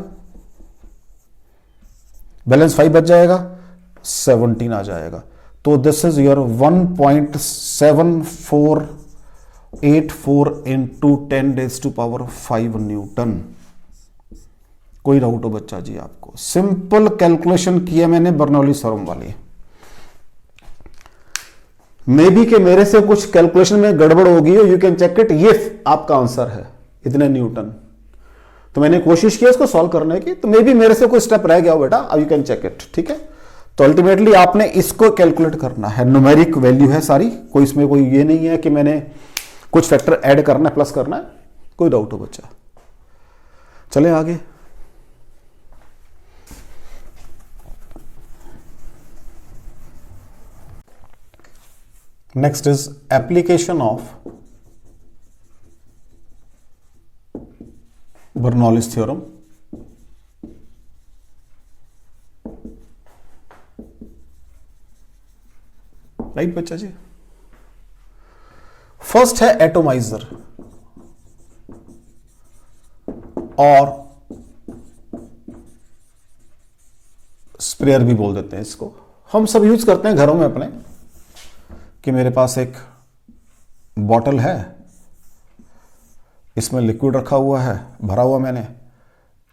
बैलेंस 5 बच जाएगा 17 आ जाएगा। तो this is your 1.7484 into 10⁵ Newton. कोई डाउट हो बच्चा जी आपको? सिंपल कैलकुलेशन किया मैंने बर्नौली थ्योरम वाली। मे बी के मेरे से कुछ कैलकुलेशन में गड़बड़ होगी हो, यू कैन चेक इट, ये आपका आंसर है इतने न्यूटन। तो मैंने कोशिश की इसको सॉल्व करने की, तो मे बी मेरे से कोई स्टेप रह गया हो बेटा, अब यू कैन चेक इट, ठीक है। तो अल्टीमेटली आपने इसको कैलकुलेट करना है, न्यूमेरिक वैल्यू है सारी, कोई इसमें कोई ये नहीं है कि मैंने कुछ फैक्टर ऐड करना है प्लस करना है। कोई डाउट हो बच्चा? चले आगे। Next is application of Bernoulli's theorem. Right बच्चा जी। फर्स्ट है एटोमाइजर और स्प्रेयर भी बोल देते हैं इसको। हम सब यूज करते हैं घरों में अपने, कि मेरे पास एक बॉटल है, इसमें लिक्विड रखा हुआ है, भरा हुआ मैंने,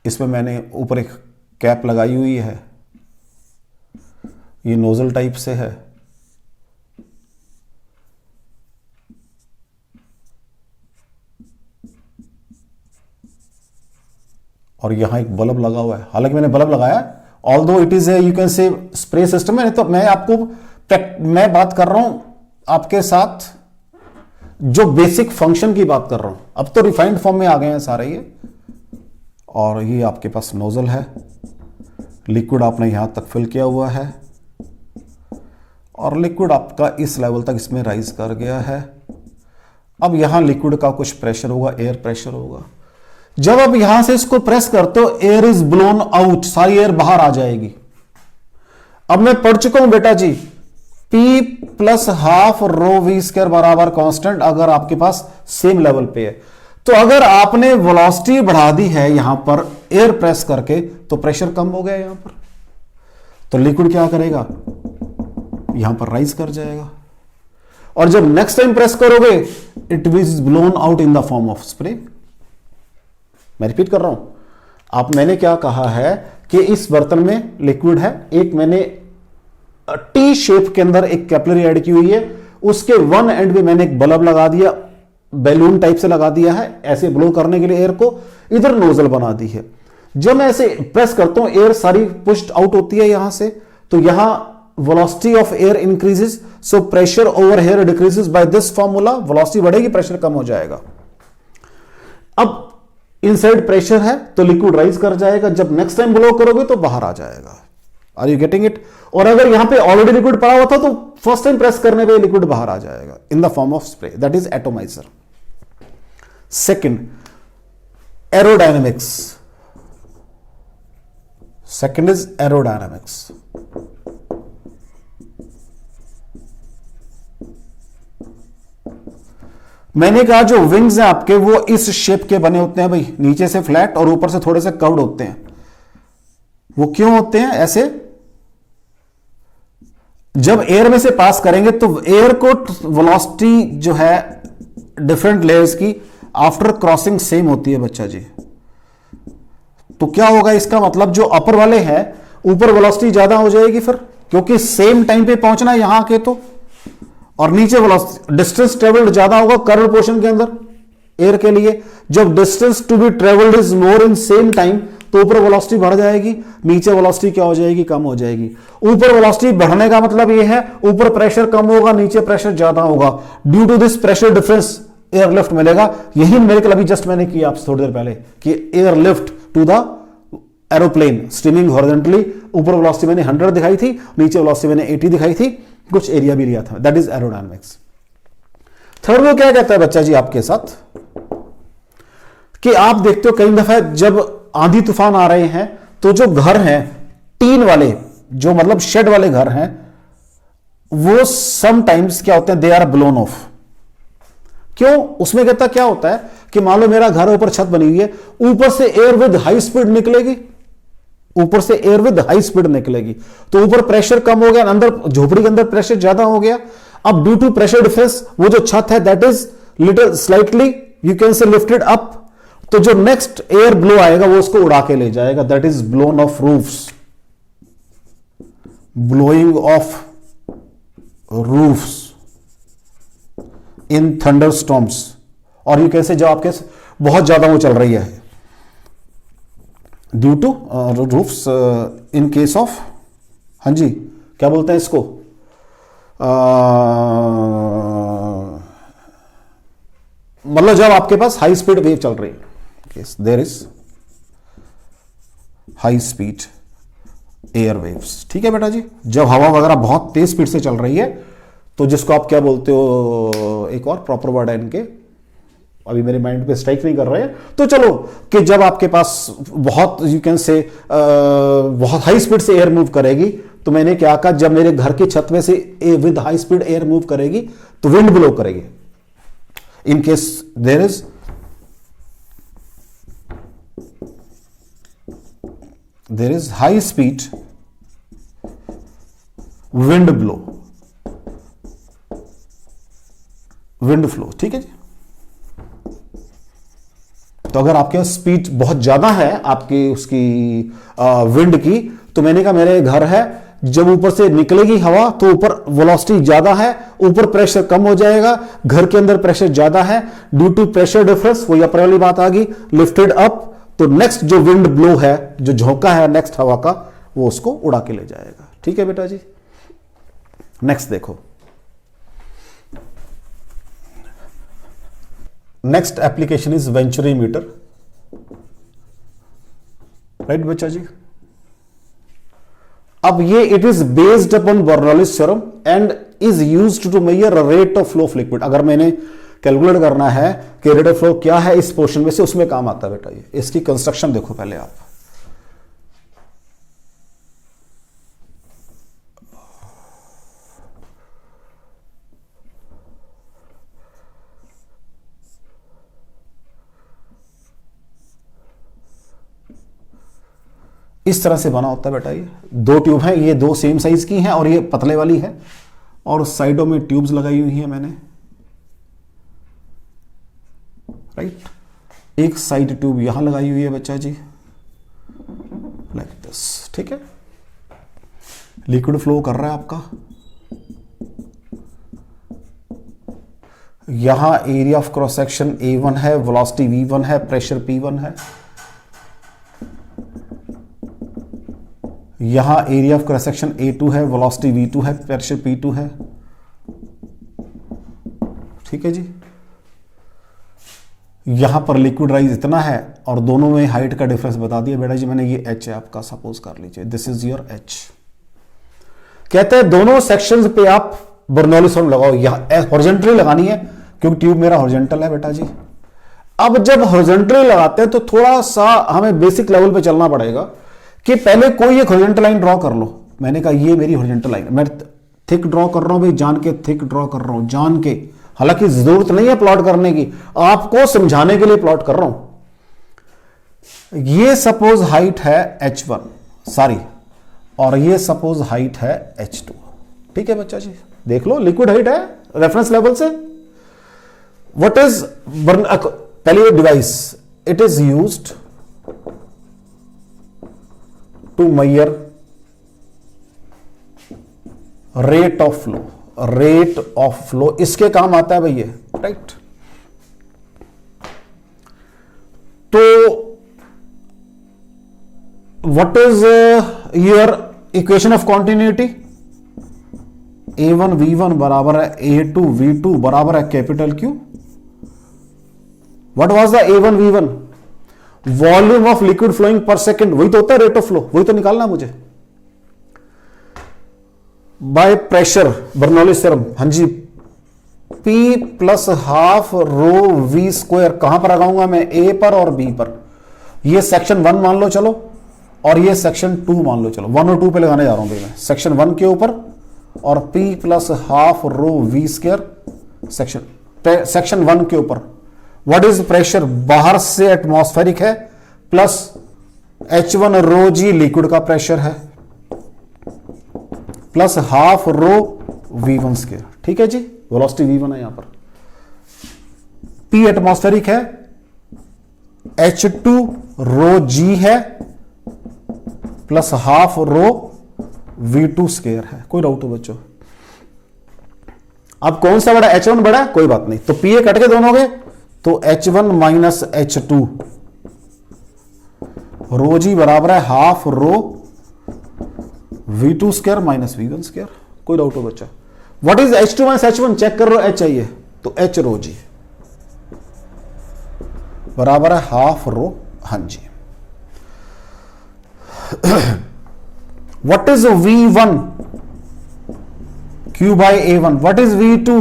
इसमें मैंने ऊपर एक कैप लगाई हुई है, ये नोजल टाइप से है, और यहां एक बल्ब लगा हुआ है। हालांकि मैंने बल्ब लगाया, although it is a you can say spray system है, तो मैं आपको मैं बात कर रहा हूं आपके साथ जो बेसिक फंक्शन की बात कर रहा हूं। अब तो रिफाइंड फॉर्म में आ गए हैं सारे ये। और ये आपके पास नोजल है, लिक्विड आपने यहां तक फिल किया हुआ है, और लिक्विड आपका इस लेवल तक इसमें राइज कर गया है। अब यहां लिक्विड का कुछ प्रेशर होगा, एयर प्रेशर होगा। जब आप यहां से इसको प्रेस करते हो, एयर इज ब्लोन आउट, सारी एयर बाहर आ जाएगी। अब मैं पढ़ चुका हूं बेटा जी, P plus half rho v square बराबर कांस्टेंट, अगर आपके पास सेम लेवल पे है। तो अगर आपने वेलोसिटी बढ़ा दी है यहां पर एयर प्रेस करके, तो प्रेशर कम हो गया यहां पर, तो लिक्विड क्या करेगा, यहां पर राइज कर जाएगा। और जब नेक्स्ट टाइम प्रेस करोगे, it was blown out in the form of spray. मैं रिपीट कर रहा हूं, मैंने क्या कहा है कि इस बर्तन में लिक्विड है, एक मैंने टी शेप के अंदर एक कैपिलरी ऐड की हुई है, उसके वन एंड पे मैंने एक बल्ब लगा दिया, बैलून टाइप से लगा दिया है ऐसे ब्लो करने के लिए एयर को, इधर नोजल बना दी है। जब मैं ऐसे प्रेस करता हूं, एयर सारी पुश्ड आउट होती है यहां से, तो यहां velocity of air increases, so pressure over here decreases by this formula. Velocity बढ़ेगी, प्रेशर कम हो जाएगा। अब इनसाइड प्रेशर है तो लिक्विड राइज कर जाएगा, जब नेक्स्ट टाइम ब्लो करोगे तो बाहर आ जाएगा। Are you getting it? और अगर यहां पे ऑलरेडी लिक्विड पड़ा हुआ था, तो फर्स्ट टाइम प्रेस करने पे लिक्विड बाहर आ जाएगा इन the form of spray, that is atomiser. Second, aerodynamics. Second is aerodynamics. मैंने कहा जो विंग्स हैं आपके वो इस शेप के बने होते हैं भाई, नीचे से फ्लैट और ऊपर से थोड़े से कर्व्ड होते हैं। वो क्यों होते हैं ऐसे? जब एयर में से पास करेंगे तो एयर को वेलोसिटी जो है डिफरेंट लेयर्स की आफ्टर क्रॉसिंग सेम होती है बच्चा जी। तो क्या होगा, इसका मतलब जो अपर वाले हैं ऊपर वेलोसिटी ज्यादा हो जाएगी फिर, क्योंकि सेम टाइम पे पहुंचना है यहां के तो, और नीचे वेलोसिटी डिस्टेंस ट्रेवल्ड ज्यादा होगा कर्व्ड पोर्शन के अंदर एयर के लिए। जब distance to be travelled is more in same time तो ऊपर वेलोसिटी बढ़ जाएगी, नीचे वेलोसिटी क्या हो जाएगी, कम हो जाएगी। ऊपर वेलोसिटी बढ़ने का मतलब यह है ऊपर प्रेशर कम होगा, नीचे प्रेशर ज्यादा होगा। Due to this pressure difference air lift मिलेगा। यही मेरे अभी जस्ट मैंने किया आपसे थोड़ी देर पहले कि air lift to the aeroplane streaming horizontally, ऊपर वेलोसिटी मैंने 100 दिखाई थी, नीचे वेलोसिटी मैंने 80 दिखाई थी, कुछ एरिया भी लिया था। That is aerodynamics. थर्ड वो क्या कहता है बच्चा जी आपके साथ कि आप देखते हो कई दफा जब आंधी तूफान आ रहे हैं तो जो घर हैं टीन वाले, जो मतलब शेड वाले घर हैं, वो समटाइम्स क्या होते हैं, दे आर ब्लोन ऑफ। क्यों? उसमें कहता क्या होता है कि मान लो मेरा घर ऊपर छत बनी हुई है, ऊपर से एयर विद हाई स्पीड निकलेगी, ऊपर से एयर विद हाई स्पीड निकलेगी, तो ऊपर प्रेशर कम हो गया, अंदर झोपड़ी के अंदर प्रेशर ज्यादा हो गया। अब ड्यू टू प्रेशर डिफरेंस वो जो छत है that is little slightly you can say lifted up, तो जो नेक्स्ट एयर ब्लो आएगा वो उसको उड़ा के ले जाएगा। That is blown of roofs, blowing of roofs in thunder storms. और ये कैसे, जब आपके बहुत ज्यादा वो चल रही है due to roofs in case of, हाँ जी क्या बोलते हैं इसको, मतलब जब आपके पास हाई स्पीड वेव चल रही है, there is high speed air waves. ठीक है बेटा जी, जब हवा वगैरह बहुत तेज स्पीड से चल रही है तो जिसको आप क्या बोलते हो, एक और प्रॉपर वर्ड है इनके, अभी मेरे माइंड पे स्ट्राइक नहीं कर रहे हैं, तो चलो कि जब आपके पास बहुत यू कैन से बहुत हाई स्पीड से एयर मूव करेगी, तो मैंने क्या कहा, जब मेरे घर की छत में से with high speed air move करेगी तो विंड ब्लो करेगी। In case there is high speed wind blow, wind flow. ठीक है जी, तो अगर आपके स्पीड बहुत ज्यादा है आपकी उसकी विंड की, तो मैंने कहा मेरे घर है, जब ऊपर से निकलेगी हवा तो ऊपर वेलोसिटी ज्यादा है, ऊपर प्रेशर कम हो जाएगा, घर के अंदर प्रेशर ज्यादा है, ड्यू टू प्रेशर डिफरेंस, वो ऊपर वाली बात आ गई, लिफ्टेड अप, तो नेक्स्ट जो विंड ब्लो है, जो झोंका है नेक्स्ट हवा का, वो उसको उड़ा के ले जाएगा। ठीक है बेटा जी, नेक्स्ट देखो, next application is venturi meter. Right बच्चा जी, अब ये it is based upon Bernoulli's theorem and is used to measure rate of flow of liquid. अगर मैंने कैलकुलेट करना है कि रेट ऑफ फ्लो क्या है इस पोर्शन में से, उसमें काम आता है बेटा ये। इसकी कंस्ट्रक्शन देखो पहले आप, इस तरह से बना होता है बेटा। ये दो ट्यूब हैं, ये दो सेम साइज की हैं और ये पतले वाली है, और साइडों में ट्यूब्स लगाई हुई हैं मैंने। राइट, एक साइड ट्यूब यहां लगाई हुई है बच्चा जी, लाइक दिस। ठीक है, लिक्विड फ्लो कर रहा है आपका, यहां area of cross section A1 है, वेलोसिटी V1 है, प्रेशर P1 है। यहां area of cross section A2 है, वेलोसिटी V2 है, प्रेशर P2 है। ठीक है जी, यहां पर लिक्विड राइज इतना है और दोनों में हाइट का डिफरेंस बता दिया बेटा जी मैंने। ये H है आपका, सपोज कर लीजिए दिस इज योर H। कहते हैं दोनों सेक्शंस पे आप बर्नौली थ्योरम लगाओ, यहां हॉरिजॉन्टली लगानी है क्योंकि ट्यूब मेरा हॉरिजॉन्टल है बेटा जी। अब जब हॉरिजॉन्टली लगाते हैं तो थोड़ा सा हमें बेसिक लेवल पे चलना पड़ेगा कि पहले कोई एक हॉरिजॉन्टल लाइन ड्रॉ कर लो। मैंने कहा ये मेरी हॉरिजॉन्टल लाइन, मैं थिक ड्रॉ कर रहा हूं भाई, जान के थिक ड्रॉ कर रहा हूं, जान के हालांकि जरूरत नहीं है प्लॉट करने की, आपको समझाने के लिए प्लॉट कर रहा हूं। ये सपोज हाइट है h1 सॉरी, और ये सपोज हाइट है h2। ठीक है बच्चा जी, देख लो लिक्विड हाइट है रेफरेंस लेवल से। व्हाट इज पहले device, it is used to measure rate of flow, rate of flow इसके काम आता है भैया, राइट। तो what is your equation of continuity, A1 V1 बराबर है A2 V2 बराबर है capital Q। What was the A1 V1, volume of liquid flowing per second, वही तो होता है रेट ऑफ फ्लो, वही तो निकालना मुझे। बाय प्रेशर बर्नौलीज थ्योरम, हाँ जी, P प्लस हाफ रो V स्क्वायर, कहां पर लगाऊंगा मैं, A पर और B पर। ये सेक्शन 1 मान लो चलो, और ये सेक्शन 2 मान लो चलो। 1 और 2 पे लगाने जा रहा हूं भाई मैं, सेक्शन 1 के ऊपर और P प्लस हाफ रो V स्क्वायर सेक्शन 1 के ऊपर। व्हाट इज प्रेशर, बाहर से एटमॉस्फेरिक है, प्लस H1 रो जी लिक्विड का प्रेशर है, प्लस हाफ रो V1 स्क्वायर। ठीक है जी, वेलोसिटी V1 है यहां पर। P एटमॉस्फेरिक है, H2 रो जी है, plus half rho V2 square है। कोई डाउट हो बच्चों? अब कौन सा बड़ा, H1 बड़ा, कोई बात नहीं, तो P कट के दोनों गए, तो H1 माइनस H2 रो जी बराबर है half rho V2 square minus V1 square. कोई डाउट हो बच्चा? What is H2 minus H1, check कर लो, H चाहिए तो H रो जी बराबर है हाफ रो, हाँ जी। What is V1, Q by A1, what is V2,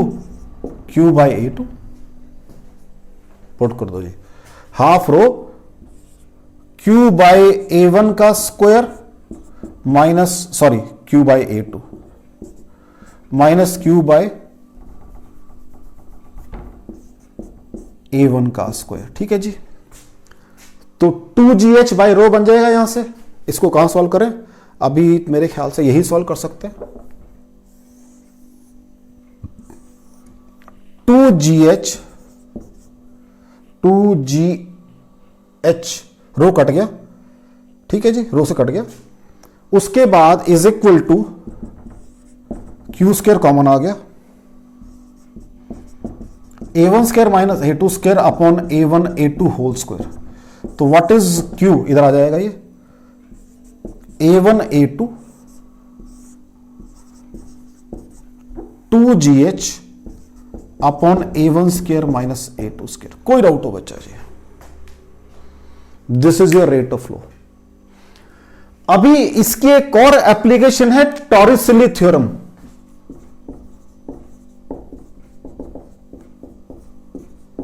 Q by A2। Put कर दो जी, half rho Q by A1 का square minus, sorry Q by A2 minus Q by A1 का square. ठीक है जी, तो 2GH बाई रो बन जाएगा यहां से। इसको कहां सॉल्व करें, अभी मेरे ख्याल से यही सॉल्व कर सकते हैं। 2GH रो कट गया, ठीक है जी, रो से कट गया। उसके बाद is equal to Q square common आ गया, A1 square minus A2 square upon A1 A2 whole square. तो व्हाट इज Q, इधर आ जाएगा ये A1 A2 2GH upon A1 square minus A2 square. कोई डाउट हो बच्चा जी? This is your rate of flow. अभी इसकी एक और एप्लीकेशन है टॉरिसेली थ्योरम।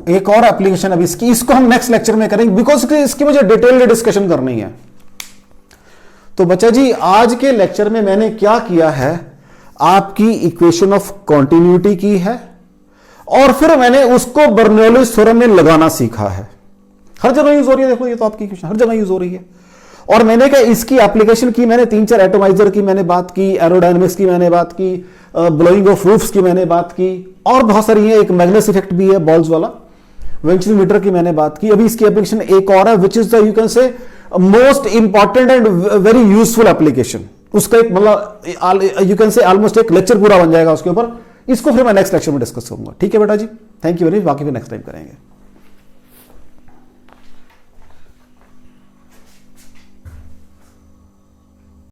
एक और एप्लीकेशन अभी इसकी, इसको हम नेक्स्ट लेक्चर में करेंगे, बिकॉज इसकी मुझे डिटेल्ड डिस्कशन करनी है। तो बच्चा जी आज के लेक्चर में मैंने क्या किया है, आपकी इक्वेशन ऑफ कॉन्टिन्यूटी की है, और फिर मैंने उसको बर्नौलीज थ्योरम में लगाना सीखा है। हर जगह यूज हो रही है, देखो ये तो आपकी इक्वेशन हर जगह यूज हो रही है। और मैंने क्या इसकी एप्लीकेशन की, मैंने 3-4 एटोमाइजर की मैंने बात की, एरोडायनेमिक्स की मैंने बात की, ब्लोइंग ऑफ रूफ्स की मैंने बात की, और बहुत सारी है, एक मैग्नेस इफेक्ट भी है बॉल्स वाला, वेंचुरीमीटर की मैंने बात की। अभी इसकी एप्लीकेशन एक और है, which is the you can say most important and very useful application. उसका एक मतलब यू कैन से ऑलमोस्ट एक लेक्चर पूरा बन जाएगा उसके ऊपर। इसको फिर मैं नेक्स्ट लेक्चर में डिस्कस करूंगा। ठीक है बेटा जी, थैंक यू वेरी मच, बाकी फिर नेक्स्ट टाइम करेंगे।